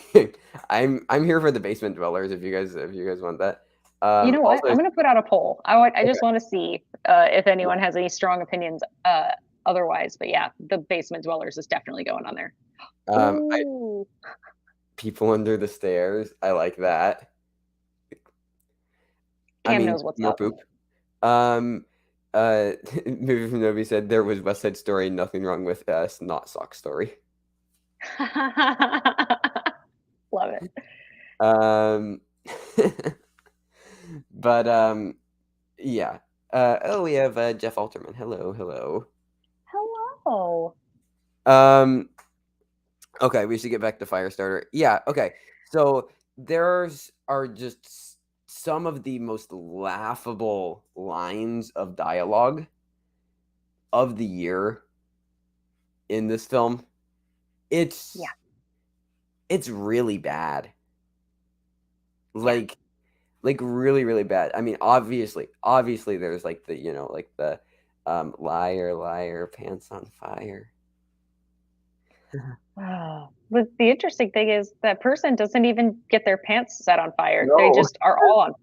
I'm here for the basement dwellers if you guys want that.
You know what?
Also
I'm gonna put out a poll. I
okay,
just want to see if anyone has any strong opinions otherwise. But yeah, the basement dwellers is definitely going on there.
I
Ooh,
People under the stairs. I like that. I
Cam
mean,
knows what's
more
up.
poop. Um, Movie from Nobody said there was West Side Story. Nothing wrong with Not Sock Story.
Love it.
Um, but yeah. Oh, we have Jeff Alterman. Hello, hello.
Hello.
Um, okay, we should get back to Firestarter. Yeah, okay. So there's are just some of the most laughable lines of dialogue of the year in this film.
Yeah,
It's really bad.
yeah.
Like really, really bad. I mean, obviously there's like the, like the liar, liar, pants on fire.
Oh, the interesting thing is that person doesn't even get their pants set on fire. They
No.
just are all on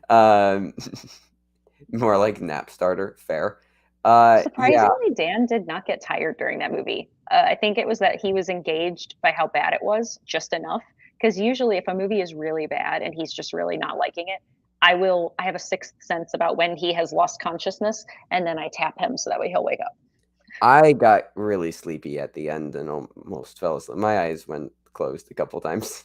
fire.
Um More like nap starter, fair. Yeah,
Surprisingly, Dan did not get tired during that movie. I think it was that he was engaged by how bad it was, just enough. Because usually, if a movie is really bad and he's just really not liking it, I have a sixth sense about when he has lost consciousness, and then I tap him so that way he'll wake up.
I got really sleepy at the end and almost fell asleep. My eyes went closed a couple times.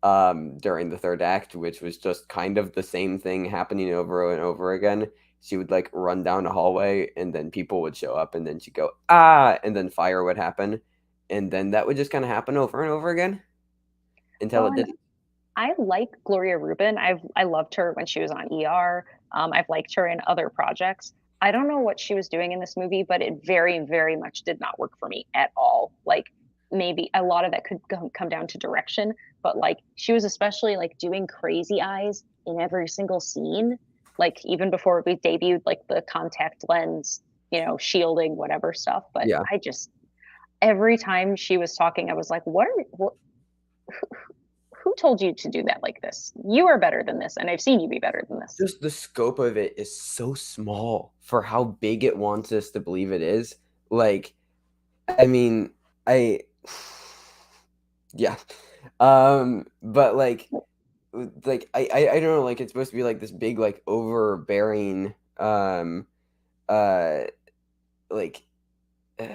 During the third act, which was just kind of the same thing happening over and over again. She would like run down a hallway and then people would show up and then she'd go, ah, and then fire would happen. And then that would just kind of happen over and over again until
Well,
it
and
didn't.
I like Gloria Rubin. I loved her when she was on ER. I've liked her in other projects. I don't know what she was doing in this movie, but it very, very much did not work for me at all. Like maybe a lot of that could come down to direction, but like she was especially like doing crazy eyes in every single scene. Like even before we debuted like the contact lens, shielding whatever stuff. But
Yeah.
I just every time she was talking, I was like, what who told you to do that like this? You are better than this, and I've seen you be better than this.
Just the scope of it is so small for how big it wants us to believe it is. Like, I mean, I, yeah. But I don't know, like it's supposed to be like this big, like overbearing, uh, like, uh,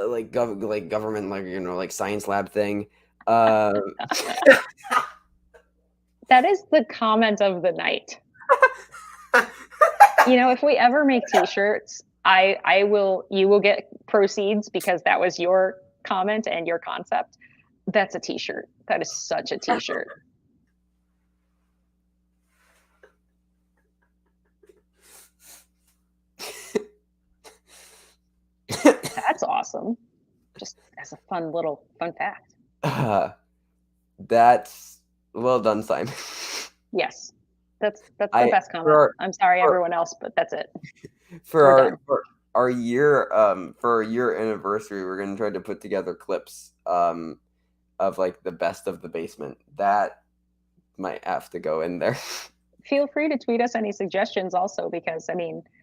like government, like like science lab thing. Uh,
That is the comment of the night. If we ever make T-shirts, I will you will get proceeds because that was your comment and your concept. That's a T-shirt. That is such a T-shirt. That's awesome. Just as a fun fact.
that's well done, Simon.
Yes, that's the
I
best comment.
for
I'm sorry,
our,
everyone else, but that's it.
for
We're
our
done.
for our year for our year anniversary, we're gonna try to put together clips of like the best of the basement. That might have to go in there.
Feel free to tweet us any suggestions also because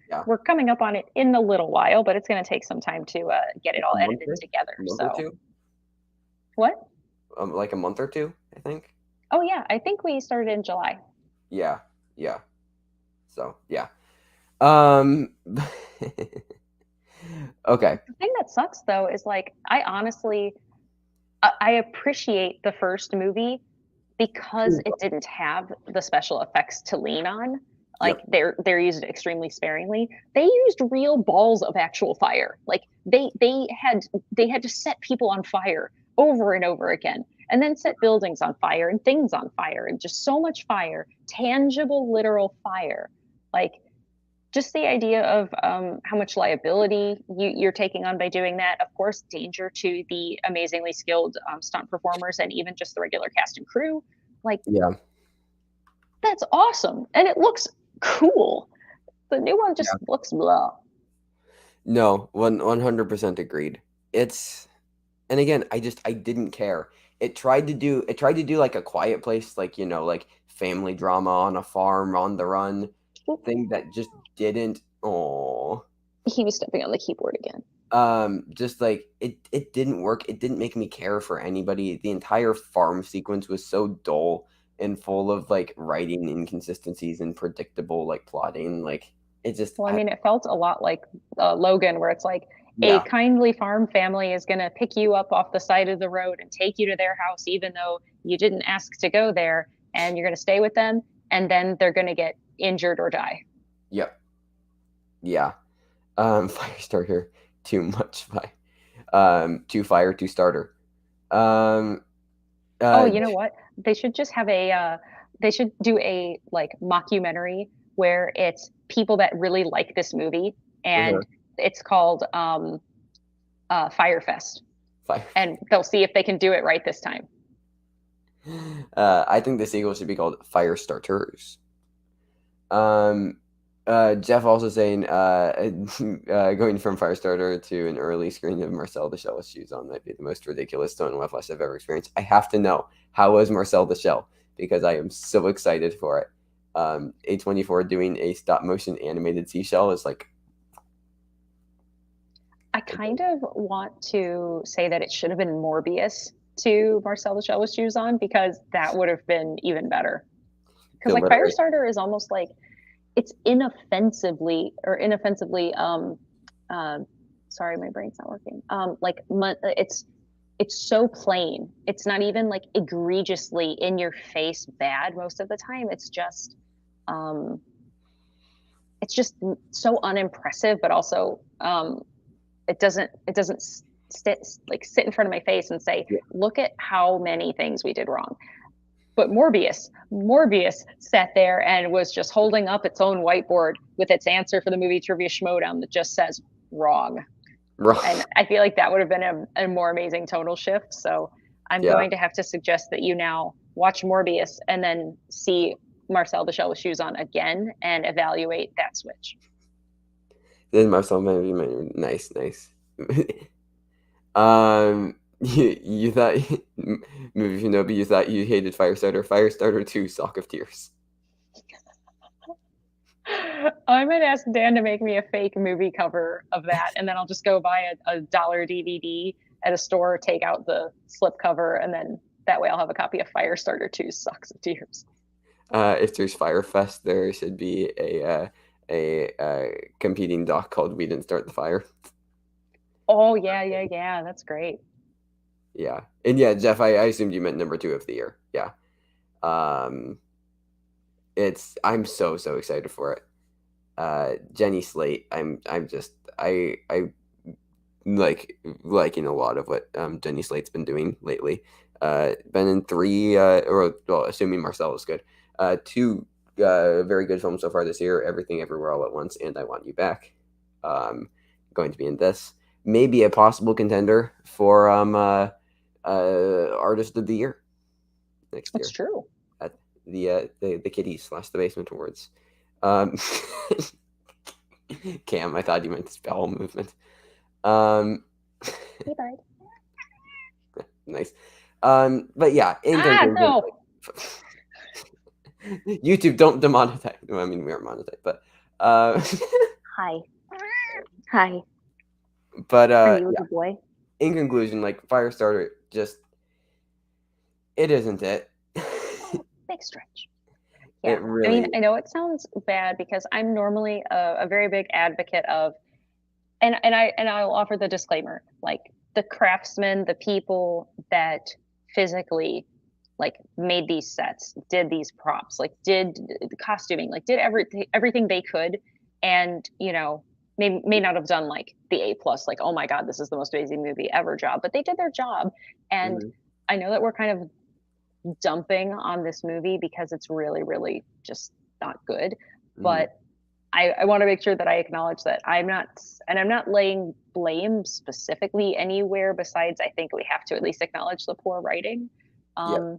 Yeah,
we're coming up on it in a little while, but it's going to take some time to get it
like
all
a month,
edited together.
a month or
So
two,
what?
like a month or two, I think.
Oh yeah, I think we started in July.
Yeah, yeah. So yeah. Um. Okay.
The thing that sucks though is like I honestly I appreciate the first movie because it didn't have the special effects to lean on. Like
Yep.
they're used extremely sparingly. They used real balls of actual fire. Like they had to set people on fire over and over again, and then set buildings on fire and things on fire, and just so much fire, tangible, literal fire. Like just the idea of how much liability you're taking on by doing that. Of course, danger to the amazingly skilled stunt performers and even just the regular cast and crew. Like
Yeah.
that's awesome, and it looks cool. The new one
Yeah.
just looks blah.
No, 100% agreed. It's and again, I didn't care. It tried to do like a quiet place, like like family drama on a farm on the run thing that just didn't. Oh,
He was stepping on the keyboard again.
Just like it didn't work. It didn't make me care for anybody. The entire farm sequence was so dull and full of like writing inconsistencies and predictable like plotting. Like it just
Well, I mean, it felt a lot like Logan, where it's like a
yeah.
kindly farm family is going to pick you up off the side of the road and take you to their house, even though you didn't ask to go there, and you're going to stay with them, and then they're going to get injured or die.
Yep. Yeah. Firestarter, too much fire. Too fire, too starter. Um,
Oh,
uh,
you know what? They should just have they should do a like mockumentary where it's people that really like this movie,
uh-huh.
and it's called Firefest,
Fire.
and they'll see if they can do it right this time.
I think the sequel should be called Firestarters. Um, Jeff also saying, going from Firestarter to an early screen of Marcel the Shell with shoes on might be the most ridiculous tone of flesh I've ever experienced. I have to know, how was Marcel the Shell? Because I am so excited for it. A24 doing a stop motion animated seashell is like,
I kind of want to say that it should have been Morbius to Marcel the Shell with shoes on, because that would have been even better. Because like
deliberate.
Firestarter is almost like it's inoffensively uh, sorry, my brain's not working. Like it's so plain. It's not even like egregiously in your face bad most of the time. Um it's just so unimpressive, but also it doesn't sit in front of my face and say,
Yeah.
look at how many things we did wrong. But Morbius sat there and was just holding up its own whiteboard with its answer for the movie Trivia Schmodown that just says wrong. And I feel like that would have been a more amazing tonal shift. So I'm
Yeah.
going to have to suggest that you now watch Morbius and then see Marcel the Shell with shoes on again and evaluate that switch.
Then Marcel maybe nice. You thought movie Shinobi, you thought you hated Firestarter. Firestarter 2, Sock of Tears.
I might ask Dan to make me a fake movie cover of that, and then I'll just go buy a dollar DVD at a store, take out the slip cover, and then that way I'll have a copy of Firestarter 2 Socks of Tears.
If there's Firefest, there should be a competing doc called We Didn't Start the Fire.
Oh, yeah. That's great.
Yeah. And yeah, Jeff, I assumed you meant number 2 of the year. Yeah. I'm so excited for it. Jenny Slate, I'm just I like liking a lot of what Jenny Slate's been doing lately. Been in 3 or well, assuming Marcel is good. 2 very good films so far this year, Everything Everywhere All at Once and I Want You Back. Going to be in this. Maybe a possible contender for Artist of the Year next year.
That's true.
At the Kitties / the Basement Awards. Cam, I thought you meant the bowel movement.
Hey, bud.
Nice. But yeah, in conclusion,
no.
YouTube, don't demonetize. Well, I mean, we aren't monetized, but
Hi.
But
Are you a
yeah,
good boy?
in conclusion, like Firestarter, just it isn't it.
Big stretch. Yeah.
It really.
I mean, I know it sounds bad because I'm normally a very big advocate of, and I'll offer the disclaimer, like the craftsmen, the people that physically like made these sets, did these props, like did the costuming, like did everything they could, and may not have done like the A+, like, oh my God, this is the most amazing movie ever job, but they did their job. And
Mhm.
I know that we're kind of dumping on this movie because it's really, really just not good. But I want to make sure that I acknowledge that I'm not laying blame specifically anywhere besides I think we have to at least acknowledge the poor writing.
Yeah.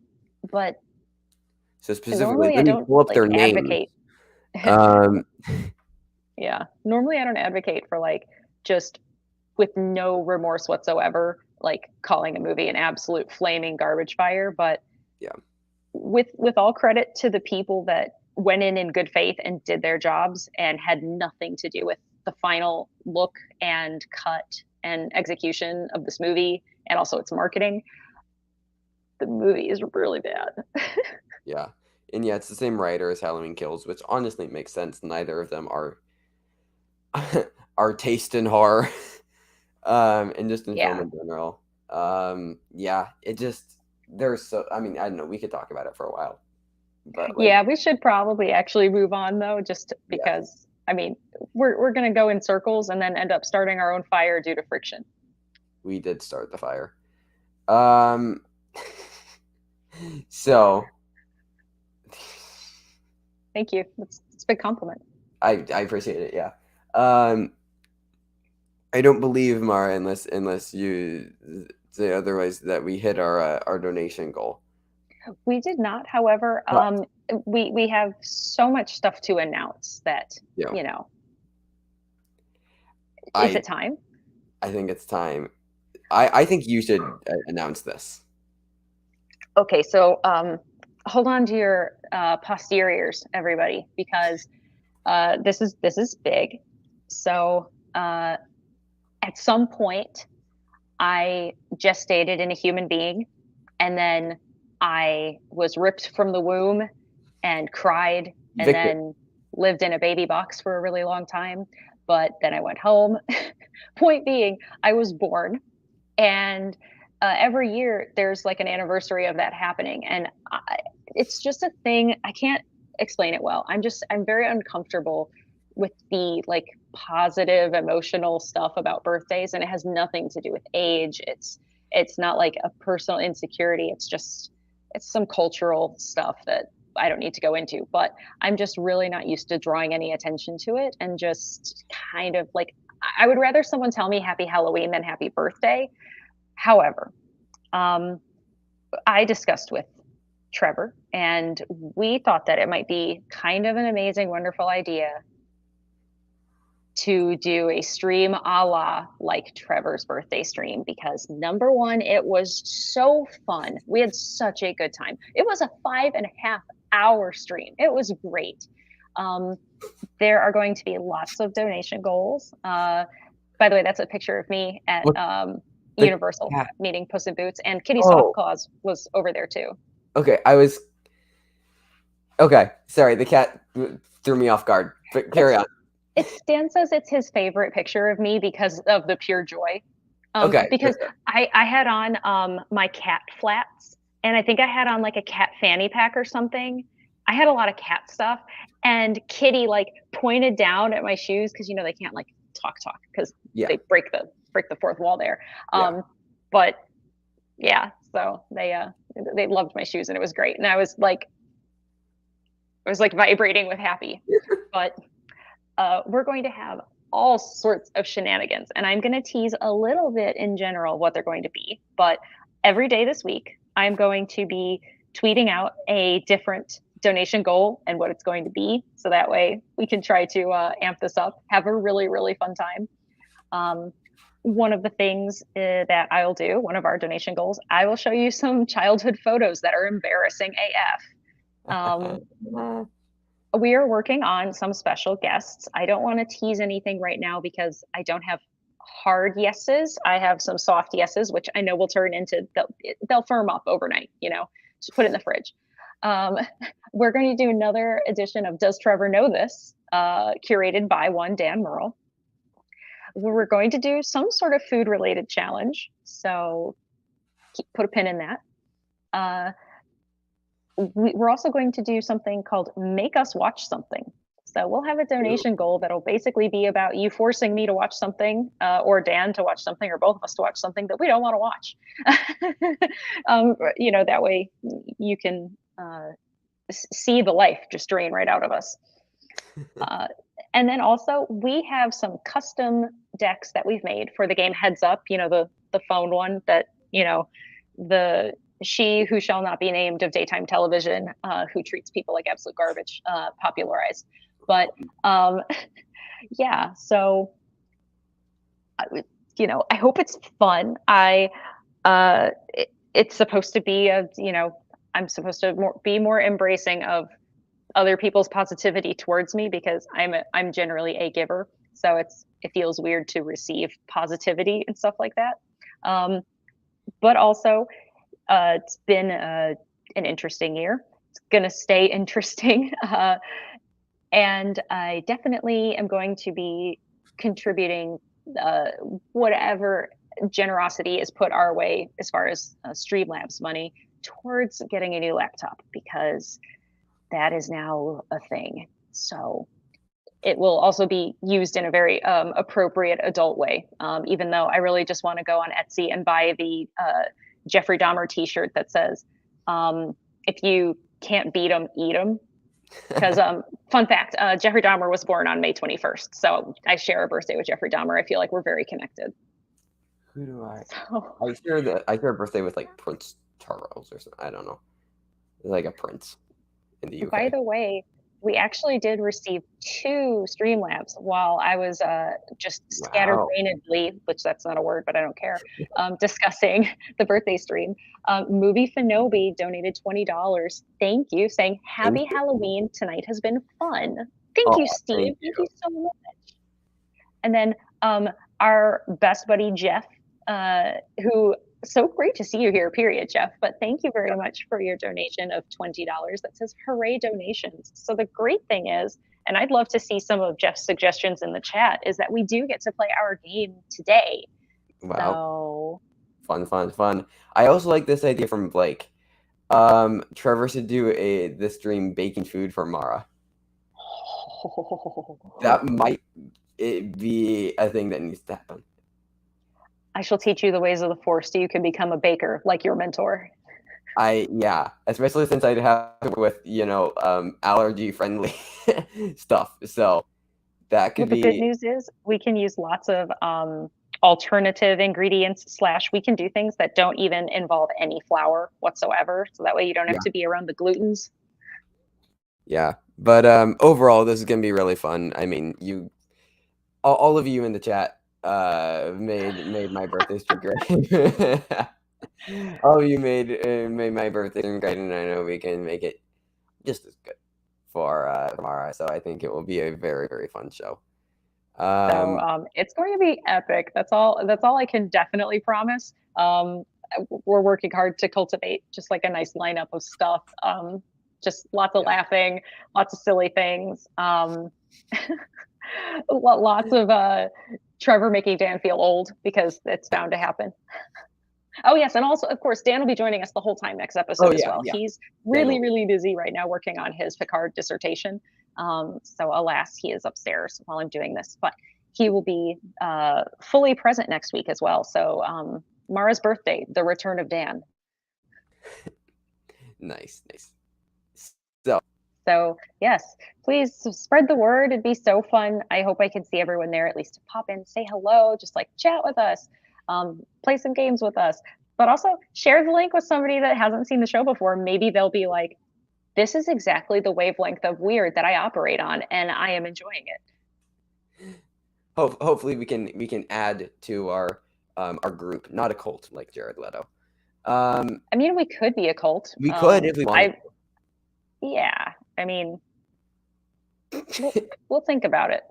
But
So specifically,
normally I
let me
don't
pull up
like
their name.
advocate.
Um,
Yeah. Normally I don't advocate for like just with no remorse whatsoever, like calling a movie an absolute flaming garbage fire. But
yeah.
with all credit to the people that went in good faith and did their jobs and had nothing to do with the final look and cut and execution of this movie, and also its marketing, the movie is really bad.
Yeah. And yeah, it's the same writer as Halloween Kills, which honestly makes sense. Neither of them are our taste in horror, and just in film
Yeah.
in general. Yeah, it just there's so I mean, I don't know, we could talk about it for a while. But like,
Yeah, we should probably actually move on though, just
yeah,
because I mean, we're gonna go in circles and then end up starting our own fire due to friction.
we did start the fire. Um, so
Thank you. It's a big compliment.
I appreciate it. Yeah. Um, I don't believe Mara unless you say otherwise that we hit our donation goal.
We did not, however,
But
we have so much stuff to announce that,
yeah,
you know, is
I
it time?
I think it's time. I think you should announce this.
Okay, so hold on to your posteriors, everybody, because this is big. So at some point, I gestated in a human being, and then I was ripped from the womb and cried, and
Victor.
then lived in a baby box for a really long time. But then I went home. Point being, I was born, and every year there's like an anniversary of that happening, and it's just a thing. I can't explain it well. I'm very uncomfortable with the like positive emotional stuff about birthdays, and it has nothing to do with age. It's not like a personal insecurity. It's some cultural stuff that I don't need to go into, but I'm just really not used to drawing any attention to it, and just kind of like I would rather someone tell me happy Halloween than happy birthday. However, um, I discussed with Trevor, and we thought that it might be kind of an amazing, wonderful idea to do a stream a la like Trevor's birthday stream, because number one, it was so fun. We had such a good time. It was a 5.5 hour stream. It was great. Um, there are going to be lots of donation goals. By the way, that's a picture of me at
What the
Universal
cat?
meeting Puss in Boots, and Kitty
Oh,
Softclaws was over there too.
okay. I was okay. Sorry, the cat threw me off guard. But carry
It's
on.
Stan says it's his favorite picture of me because of the pure joy.
Okay.
Because I had on my cat flats, and I think I had on like a cat fanny pack or something. I had a lot of cat stuff, and Kitty like pointed down at my shoes because they can't like talk because
Yeah.
they break the fourth wall there.
Yeah.
But yeah, so they loved my shoes, and it was great, and I was like vibrating with happy. But we're going to have all sorts of shenanigans, and I'm going to tease a little bit in general what they're going to be. But every day this week, I'm going to be tweeting out a different donation goal and what it's going to be, so that way we can try to amp this up, have a really, really fun time. One of the things that I'll do, one of our donation goals, I will show you some childhood photos that are embarrassing AF. We are working on some special guests. I don't want to tease anything right now because I don't have hard yeses. I have some soft yeses, which I know will turn into, they'll firm up overnight, just put it in the fridge. We're going to do another edition of Does Trevor Know This? Curated by one Dan Merle. We're going to do some sort of food related challenge. So put a pin in that. We're also going to do something called Make Us Watch Something. So we'll have a donation goal that'll basically be about you forcing me to watch something, or Dan to watch something, or both of us to watch something that we don't want to watch. That way you can see the life just drain right out of us. And then also we have some custom decks that we've made for the game Heads Up, the phone one that, the she who shall not be named of daytime television, who treats people like absolute garbage, popularized. But yeah, so I hope it's fun. It's supposed to be I'm supposed to be more embracing of other people's positivity towards me, because I'm generally a giver. So it feels weird to receive positivity and stuff like that. But also, it's been an interesting year. It's going to stay interesting. And I definitely am going to be contributing whatever generosity is put our way as far as Streamlabs money towards getting a new laptop, because that is now a thing. So it will also be used in a very appropriate adult way. Even though I really just want to go on Etsy and buy the Jeffrey Dahmer T-shirt that says, "If you can't beat them, eat them." Because fun fact, Jeffrey Dahmer was born on May 21st, so I share a birthday with Jeffrey Dahmer. I feel like we're very connected.
Who do I?
So,
I share a birthday with like Prince Charles or something. I don't know. Like a prince in the UK.
by the way, we actually did receive 2 Streamlabs while I was just
Wow.
scatterbrainedly, which that's not a word, but I don't care, discussing the birthday stream. Movie Fanobi donated $20. Thank you, saying
Thank
Happy
you.
Halloween. Tonight has been fun. Thank you,
Oh,
Steve.
thank
Thank
you.
you so much. And then our best buddy Jeff, who so great to see you here, period, Jeff. But thank you very much for your donation of $20 that says hooray donations. So the great thing is, and I'd love to see some of Jeff's suggestions in the chat, is that we do get to play our game today.
Wow.
So
Fun. I also like this idea from Blake. Trevor should do the stream baking food for Mara. That might be a thing that needs to happen.
I shall teach you the ways of the force so you can become a baker like your mentor.
Especially since I'd have to work with, allergy friendly stuff. So that could
Well, the good
be,
news is we can use lots of alternative ingredients / we can do things that don't even involve any flour whatsoever. So that way you don't have
yeah.
to be around the glutens.
Yeah. But overall, this is gonna be really fun. I mean, all of you in the chat made my birthday stream great. All of you made my birthday stream great, and I know we can make it just as good for tomorrow. So I think it will be a very, very fun show.
So it's going to be epic. That's all I can definitely promise. We're working hard to cultivate just like a nice lineup of stuff. Just lots of laughing, lots of silly things. Lots of Trevor making Dan feel old, because it's bound to happen. Oh yes, and also of course Dan will be joining us the whole time next episode as well.
Yeah.
He's really busy right now working on his Picard dissertation. So alas, he is upstairs while I'm doing this, but he will be fully present next week as well. So Mara's birthday, the return of Dan.
Nice.
So yes, please spread the word. It'd be so fun. I hope I can see everyone there, at least to pop in, say hello, just like chat with us, play some games with us, but also share the link with somebody that hasn't seen the show before. Maybe they'll be like, this is exactly the wavelength of weird that I operate on, and I am enjoying it.
Hopefully we can add to our group, not a cult like Jared Leto.
I mean, we could be a cult.
We could if we wanted.
Yeah, I mean, we'll think about it.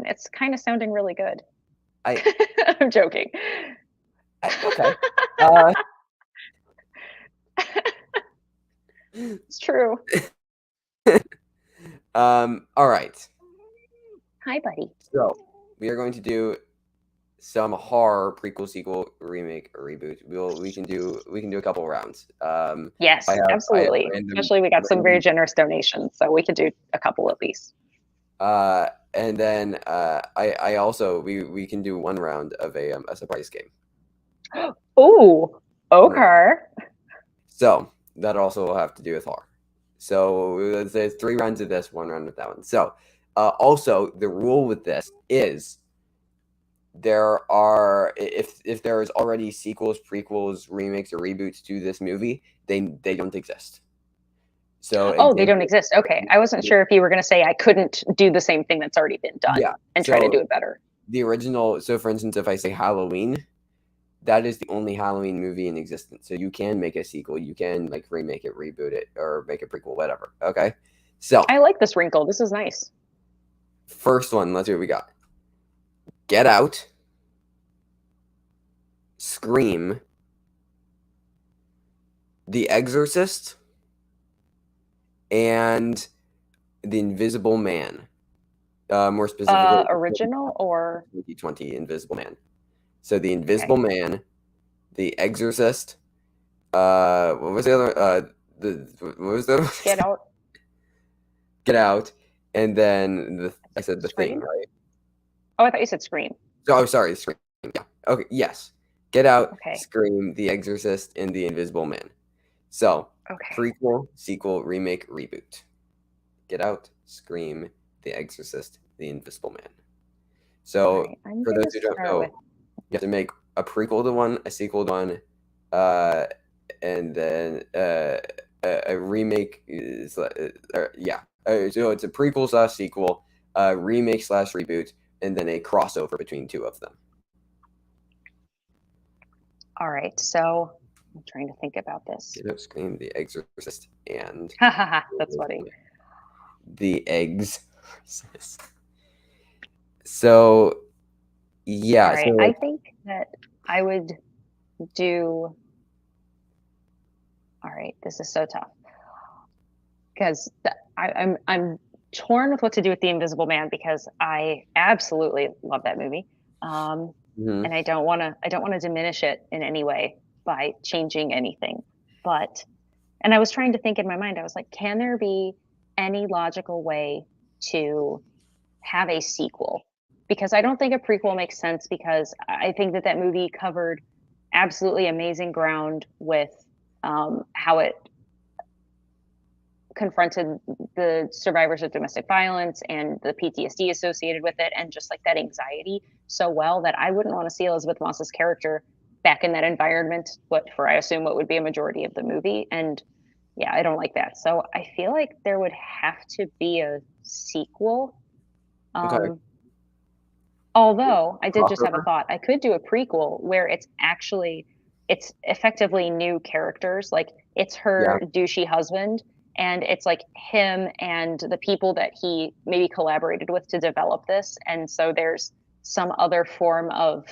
It's kind of sounding really good. I'm joking.
Okay.
It's true.
All right.
Hi, buddy.
So we are going to do some horror prequel, sequel, remake, or reboot. We can do a couple rounds.
Yes, absolutely. Especially we got some very generous donations, so we could do a couple at least.
And then I also we can do one round of a surprise game.
Ooh, okay.
So that also will have to do with horror. So there's 3 rounds of this, 1 round of that one. So also the rule with this is there are if there is already sequels, prequels, remakes, or reboots to this movie, they don't exist. So
they don't exist. Okay, I wasn't sure if you were going to say I couldn't do the same thing that's already been done and try to do it better.
The original. So for instance, if I say Halloween, that is the only Halloween movie in existence. So you can make a sequel, you can like remake it, reboot it, or make a prequel, whatever. Okay. So
I like this wrinkle. This is nice.
First one, let's see what we got. Get Out, Scream, The Exorcist, and The Invisible Man. More specifically,
Original or
2020 Invisible Man. So The
okay.
Invisible Man, The Exorcist. What was the other? What was the other?
Get Out,
Get Out, and then I said The Thing,
Scream.
right?
Oh, I thought you said Scream.
Oh, sorry, Scream. Yeah. Okay. Yes. Get Out,
Okay.
Scream, The Exorcist, and The Invisible Man. So
Okay.
prequel, sequel, remake, reboot. Get Out, Scream, The Exorcist, The Invisible Man.
All
So
right. I'm
for
gonna
those who don't
start
know,
with
you have to make a prequel to one, a sequel to one, uh, and then a remake is yeah. So it's a prequel slash sequel, remake slash reboot, and then a crossover between two of them.
all right. So I'm trying to think about this.
Get Out, Scream, The Exorcist, and
Ha ha ha. That's funny.
The Exorcist. So
All
yeah,
right.
so
I think that I would do. All right. This is so tough because I'm torn with what to do with the Invisible Man because I absolutely love that movie,
mhm.
and I don't want to diminish it in any way by changing anything. But and I was trying to think in my mind. I was like, can there be any logical way to have a sequel? Because I don't think a prequel makes sense because I think that that movie covered absolutely amazing ground with how it confronted the survivors of domestic violence and the PTSD associated with it, and just like that anxiety so well that I wouldn't want to see Elizabeth Moss's character back in that environment. What for I assume what would be a majority of the movie, and yeah, I don't like that. So I feel like there would have to be a sequel.
Okay.
Um, Although I did just have a
Crossover.
thought, I could do a prequel where it's effectively new characters, like, it's
Yeah.
her douchey husband, and it's, like, him and the people that he maybe collaborated with to develop this, and so there's some other form of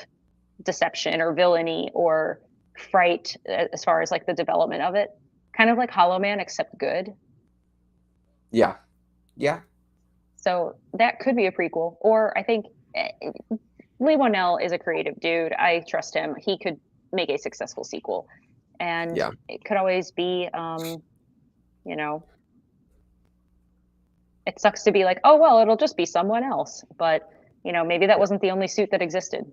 deception or villainy or fright as far as, like, the development of it. Kind of like Hollow Man, except good.
Yeah. Yeah.
So that could be a prequel, or I think Lee Whannell is a creative dude. I trust him. He could make a successful sequel, and
Yeah.
it could always be, you know, it sucks to be like, oh well, it'll just be someone else, but maybe that
Yeah.
wasn't the only suit that existed.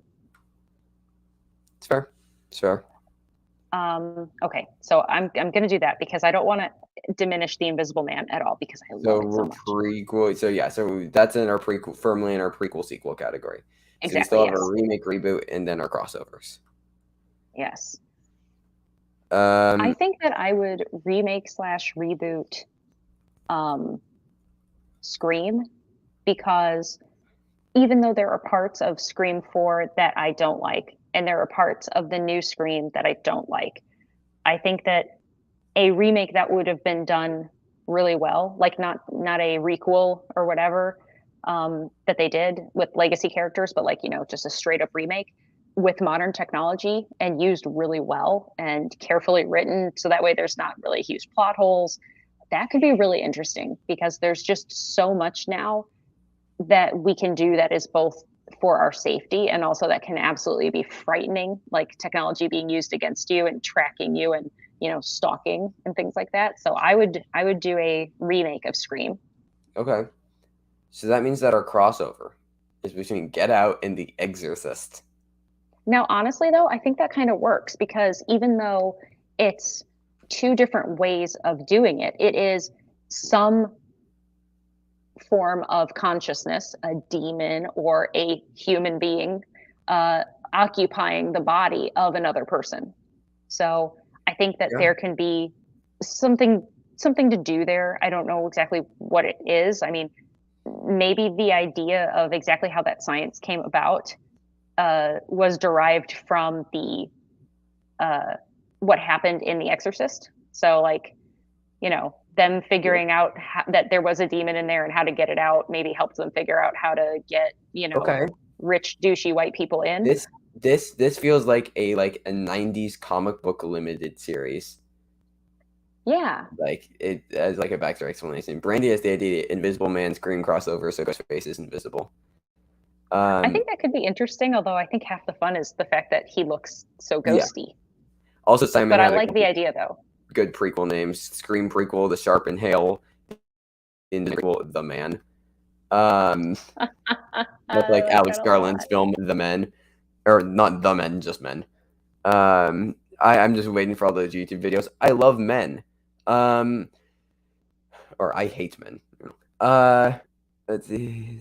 It's fair. It's fair.
Okay, so I'm gonna do that because I don't want to diminish the Invisible Man at all because I love
So
it so
we're
much.
prequel. So yeah. So that's in our prequel, firmly in our prequel sequel category. So we still
Exactly.
have our
Yes.
remake, reboot, and then our crossovers.
Yes. I
Um.
think that I would remake slash reboot um, Scream because even though there are parts of Scream 4 that I don't like, and there are parts of the new Scream that I don't like, I think that a remake that would have been done really well, like not a requel or whatever, that they did with legacy characters, but like, just a straight up remake with modern technology and used really well and carefully written so that way there's not really huge plot holes. That could be really interesting because there's just so much now that we can do that is both for our safety and also that can absolutely be frightening, like technology being used against you and tracking you and stalking and things like that. So I would do a remake of Scream.
Okay. So that means that our crossover is between Get Out and The Exorcist.
Now honestly though, I think that kind of works because even though it's two different ways of doing it, it is some form of consciousness, a demon or a human being, uh, occupying the body of another person. So I think that
Yeah.
there can be something something to do there. I don't know exactly what it is. I mean, maybe the idea of exactly how that science came about was derived from the uh, what happened in The Exorcist. So like them
Yeah.
figuring out that there was a demon in there and how to get it out maybe helps them figure out how to get
Okay.
rich, douchey white people in.
This feels like a 90s comic book limited series.
Yeah.
Like it as like a backstory explanation. Brandy has the idea Invisible Man screen crossover, so Ghostface is invisible.
I think that could be interesting, although I think half the fun is the fact that he looks so
Yeah.
ghosty.
Also, Simon
But I
had a
like the idea, though.
good prequel names: Scream prequel, The Sharp and Hale, in the prequel, The Man. That's like Alex Garland's film, The Men, or not The Men, just Men. I'm just waiting for all those YouTube videos. I love men, or I hate men. Let's see.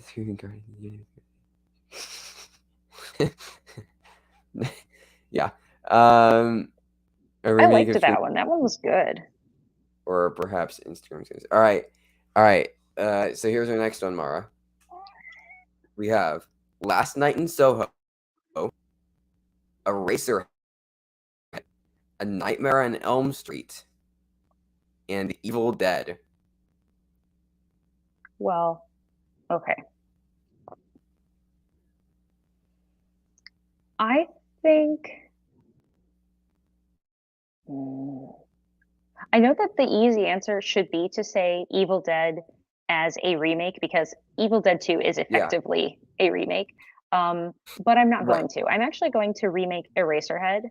Yeah.
I liked that one. That one was good.
Or perhaps Instagram. All right. All right. So here's our next one, Mara. We have Last Night in Soho, Eraserhead, A Nightmare on Elm Street, and Evil Dead.
Well, okay. I think I know that the easy answer should be to say Evil Dead as a remake because Evil Dead 2 is effectively a remake. But I'm not going to. I'm actually going to remake Eraserhead.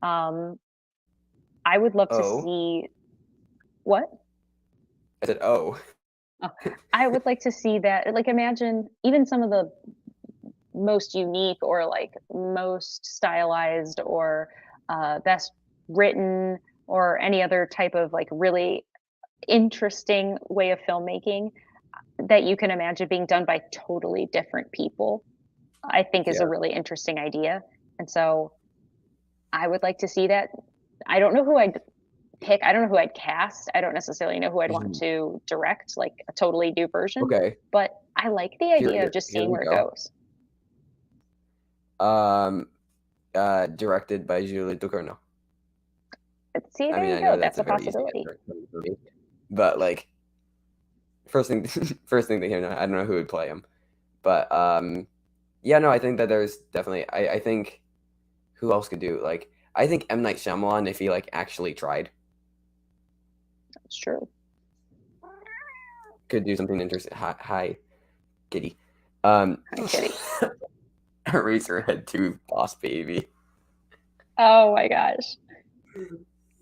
I would love to see what?
I said, oh.
I would like to see that. Like, imagine even some of the most unique or like most stylized or best written or any other type of like really interesting way of filmmaking that you can imagine being done by totally different people, I think is a really interesting idea. And so I would like to see that. I don't know who I'd pick. I don't know who I'd cast. I don't necessarily know who I'd want to direct, like a totally new version.
Okay.
But I like the idea of just seeing where it goes.
Directed by Julie Ducournau.
See, there you go. That's a possibility.
But like, first thing that came to, I don't know who would play him, but yeah, no, I think that there's definitely. I think who else could do like. I think M. Night Shyamalan, if he like actually tried,
that's true.
Could do something interesting. Hi, Kitty.
Hi, Kitty.
Eraserhead 2 Boss Baby.
Oh my gosh.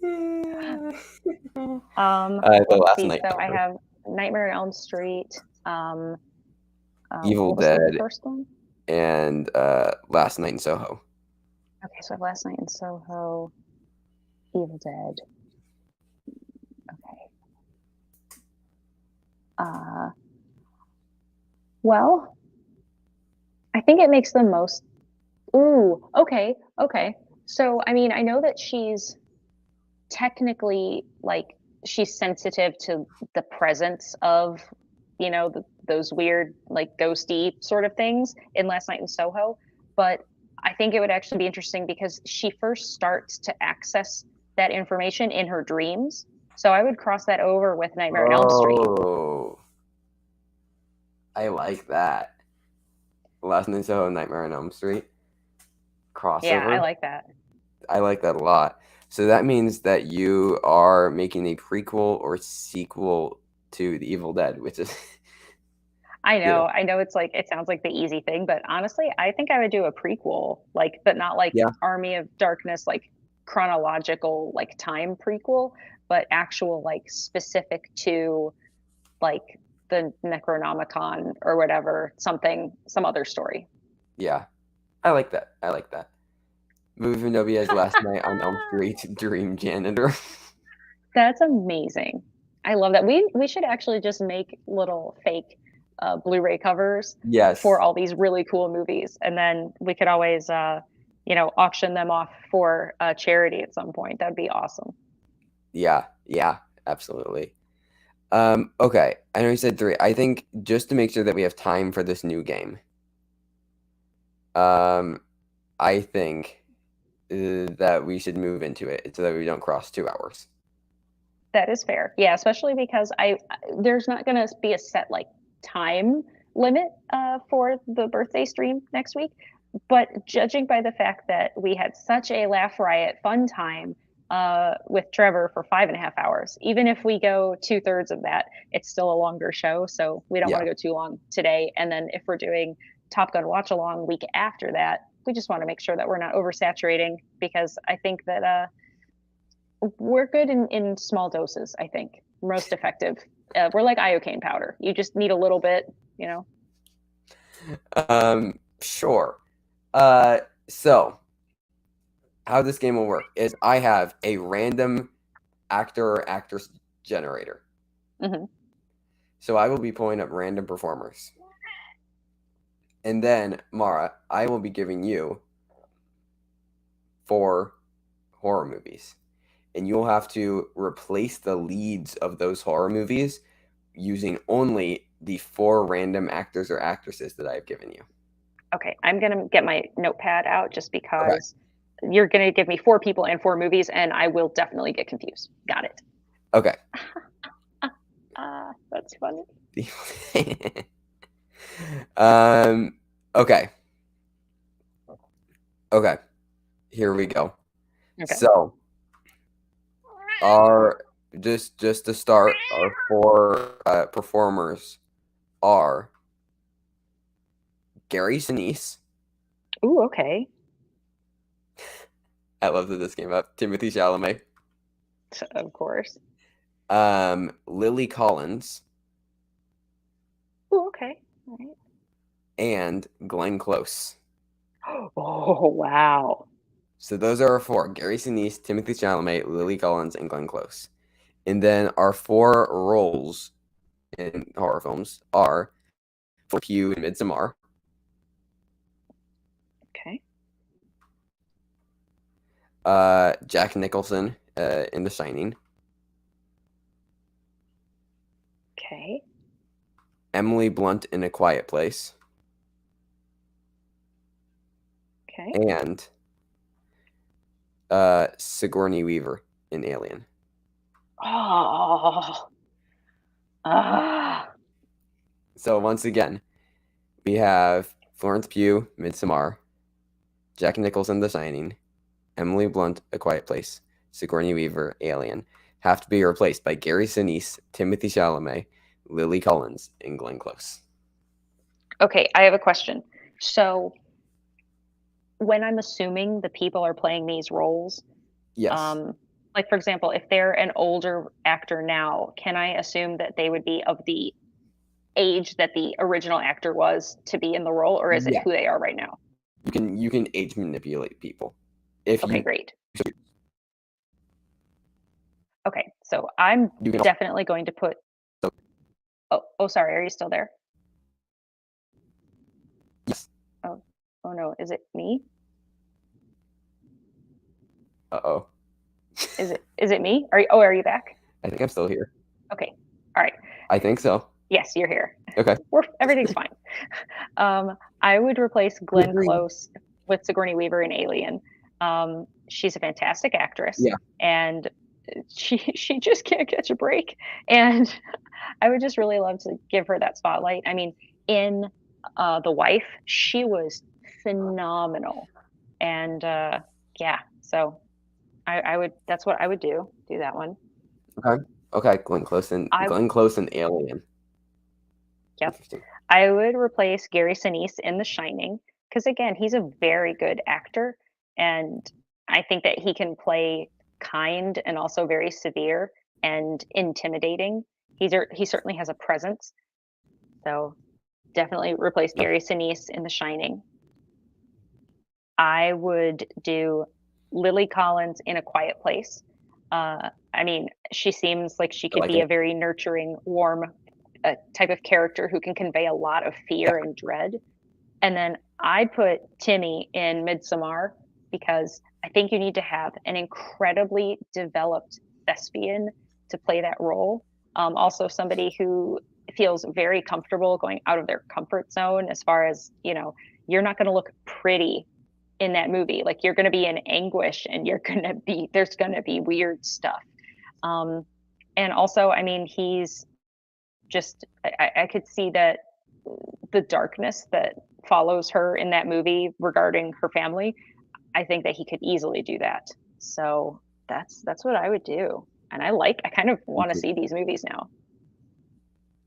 Let's see. So I have Nightmare on Elm Street,
Evil Dead,
the first one,
and Last Night in Soho.
Okay, so I have Last Night in Soho, Evil Dead. Okay. Well, I think it makes the most. Ooh, okay. So, I mean, I know that she's technically like she's sensitive to the presence of, those weird like ghosty sort of things in Last Night in Soho, but I think it would actually be interesting because she first starts to access that information in her dreams. So I would cross that over with Nightmare on Elm Street.
Oh, I like that. Last Night in Soho, Nightmare on Elm Street crossover.
Yeah, I like that.
I like that a lot. So that means that you are making a prequel or sequel to The Evil Dead, which is.
I know it's like it sounds like the easy thing, but honestly, I think I would do a prequel, like, but not like Army of Darkness, like chronological, like time prequel, but actual like specific to like the Necronomicon or whatever, some other story.
Yeah, I like that. Movie Nobi as Last Night on Elm Street Dream Janitor.
That's amazing. I love that. We should actually just make little fake Blu-ray covers for all these really cool movies, and then we could always auction them off for charity at some point. That'd be awesome.
Yeah, absolutely. Okay, I know you said 3. I think just to make sure that we have time for this new game, I think that we should move into it so that we don't cross 2 hours.
That is fair. Yeah, especially because there's not going to be a set like time limit for the birthday stream next week. But judging by the fact that we had such a laugh riot fun time with Trevor for 5.5 hours, even if we go 2/3 of that, it's still a longer show. So we don't want
Yeah.
to go too long today. And then if we're doing Top Gun watch along week after that, we just want to make sure that we're not oversaturating, because I think that we're good in small doses. I think most effective. We're like iocane powder. You just need a little bit, you know.
Sure. So how this game will work is I have a random actor or actress generator.
Mm-hmm.
So I will be pulling up random performers. And then, Mara, I will be giving you 4 horror movies. And you'll have to replace the leads of those horror movies using only the 4 random actors or actresses that I've given you.
Okay, I'm gonna get my notepad out just because you're gonna give me 4 people and 4 movies, and I will definitely get confused. Got it.
Okay.
That's funny.
Okay. Okay. Here we go.
Okay.
So, our just to start, our 4 performers are Gary Sinise.
Ooh, okay.
I love that this came up. Timothy Chalamet.
Of course.
Lily Collins.
Ooh, okay. All right.
And Glenn Close.
Oh, wow.
So those are our 4: Gary Sinise, Timothy Chalamet, Lily Collins, and Glenn Close. And then our 4 roles in horror films are Florence Pugh in Midsommar.
Okay.
Jack Nicholson in The Shining.
Okay.
Emily Blunt in A Quiet Place.
Okay.
And Sigourney Weaver in Alien.
Oh.
So once again, we have Florence Pugh, Midsommar, Jack Nicholson, The Shining, Emily Blunt, A Quiet Place, Sigourney Weaver, Alien, have to be replaced by Gary Sinise, Timothy Chalamet, Lily Collins, and Glenn Close.
Okay, I have a question. So, when I'm assuming the people are playing these roles,
Yes.
like for example, if they're an older actor now, can I assume that they would be of the age that the original actor was to be in the role, or is it
Yeah.
who they are right now?
You can age manipulate people. If
Okay,
you
great. Okay, so I'm
you can
definitely going to put. Oh, sorry. Are you still there?
yes.
Oh, oh no. Is it me?
Uh-oh.
Is it me? Are you back?
I think I'm still here.
Okay. All right.
I think so.
Yes, you're here.
Okay.
Everything's fine. I would replace Glenn
Agreed.
Close with Sigourney Weaver in Alien. She's a fantastic actress,
Yeah.
and she just can't catch a break. And I would just really love to give her that spotlight. I mean, in The Wife, she was phenomenal, and yeah. So I would. That's what I would do. Do that one.
Okay. Glenn Close and Alien.
Yep.
Interesting.
I would replace Gary Sinise in The Shining, because again, he's a very good actor, and I think that he can play kind and also very severe and intimidating. He certainly has a presence. So definitely replace
Yeah.
Gary Sinise in The Shining. I would do Lily Collins in A Quiet Place. I mean, she seems like she could
like
be
it.
a very nurturing, warm type of character who can convey a lot of fear and dread. And then I'd put Timmy in Midsommar, because I think you need to have an incredibly developed thespian to play that role. Also, somebody who feels very comfortable going out of their comfort zone, as far as, you're not going to look pretty in that movie. Like, you're going to be in anguish, and there's going to be weird stuff. And also, I mean, he's just, I could see that the darkness that follows her in that movie regarding her family, I think that he could easily do that. So that's what I would do. And I kind of want to see these movies now.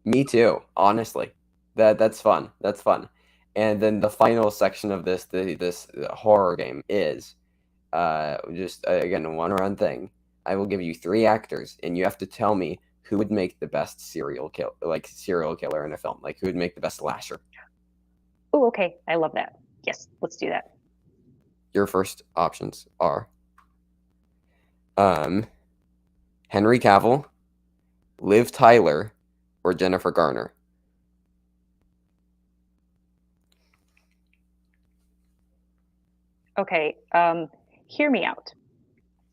Me too, honestly. That's fun. That's fun. And then the final section of this horror game is just again, a one run thing. I will give you 3 actors, and you have to tell me who would make the best serial killer in a film. Like who would make the best slasher.
Oh, okay. I love that. Yes, let's do that.
Your first options are Henry Cavill, Liv Tyler, or Jennifer Garner.
Okay, hear me out.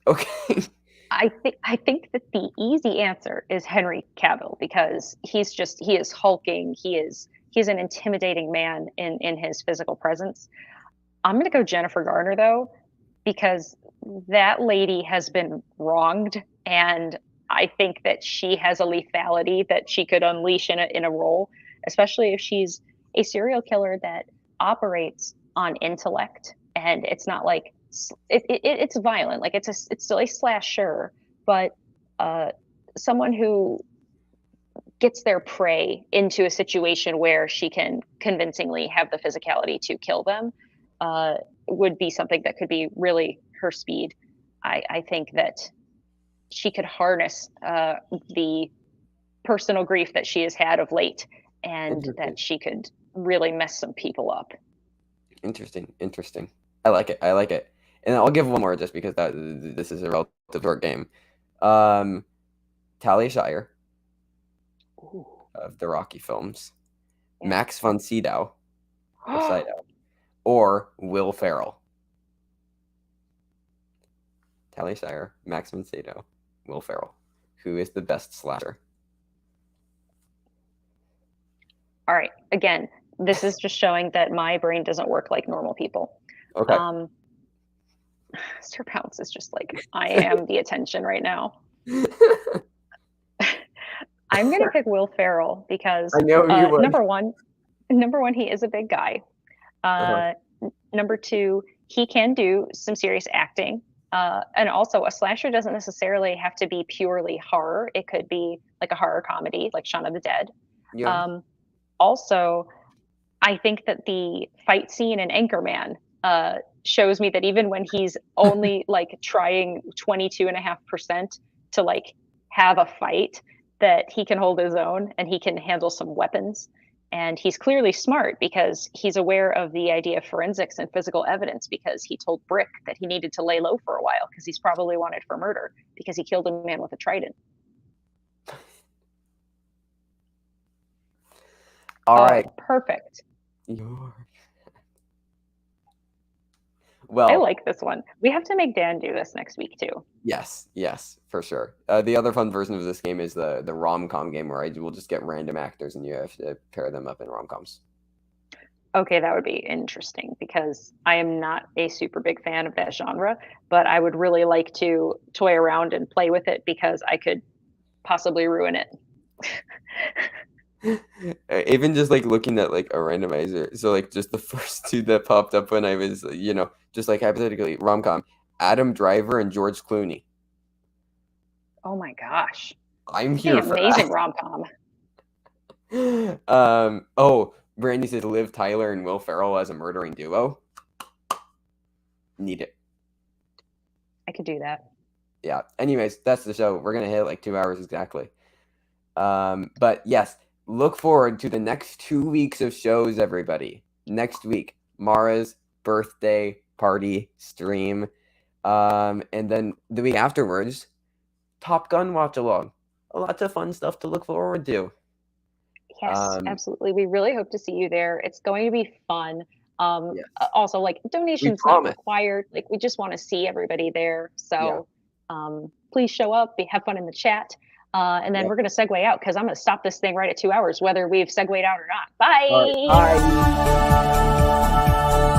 Okay.
I think that the easy answer is Henry Cavill because he is hulking. He's an intimidating man in his physical presence. I'm gonna go Jennifer Garner though, because that lady has been wronged, and I think that she has a lethality that she could unleash in a role, especially if she's a serial killer that operates on intellect, and it's not like it's violent, like it's still a slasher, but someone who gets their prey into a situation where she can convincingly have the physicality to kill them would be something that could be really her speed. I think that she could harness the personal grief that she has had of late, and that she could really mess some people up.
Interesting. I like it. And I'll give one more just because this is a relative short game. Talia Shire of the Rocky films,
Yeah.
Max von Sydow, or Will Ferrell. Talia Shire, Max von Sydow, Will Ferrell. Who is the best slasher?
All right. Again, this is just showing that my brain doesn't work like normal people.
Okay.
Mr. Pounce is just like, I am the attention right now. I'm gonna pick Will Ferrell because
I know you would.
number one, he is a big guy. Number 2, he can do some serious acting. And also, a slasher doesn't necessarily have to be purely horror. It could be like a horror comedy, like Shaun of the Dead.
Yeah.
Also, I think that the fight scene in Anchorman shows me that even when he's only like trying 22.5% to like have a fight, that he can hold his own and he can handle some weapons. And he's clearly smart because he's aware of the idea of forensics and physical evidence, because he told Brick that he needed to lay low for a while because he's probably wanted for murder because he killed a man with a trident.
All right.
Perfect.
Well,
I like this one. We have to make Dan do this next week too.
Yes, for sure. The other fun version of this game is the rom-com game where I will just get random actors and you have to pair them up in rom-coms.
Okay, that would be interesting because I am not a super big fan of that genre, but I would really like to toy around and play with it because I could possibly ruin it.
Even just like looking at like a randomizer, so like just the first 2 that popped up when I was, just like hypothetically rom-com, Adam Driver and George Clooney.
Oh my gosh,
I'm here for
amazing
that.
rom-com.
Oh, Brandy says Liv Tyler and Will Ferrell as a murdering duo. Need it.
I could do that.
Yeah. Anyways, that's the show. We're gonna hit like 2 hours exactly. But yes. Look forward to the next 2 weeks of shows, everybody. Next week, Mara's birthday party stream. And then the week afterwards, Top Gun watch along. Lots of fun stuff to look forward to.
Yes, absolutely. We really hope to see you there. It's going to be fun.
Yes.
Also, like, donations not required. Like, we just want to see everybody there. So please show up. Have fun in the chat. And then we're going to segue out because I'm going to stop this thing right at 2 hours, whether we've segued out or not. Bye.
Right, bye.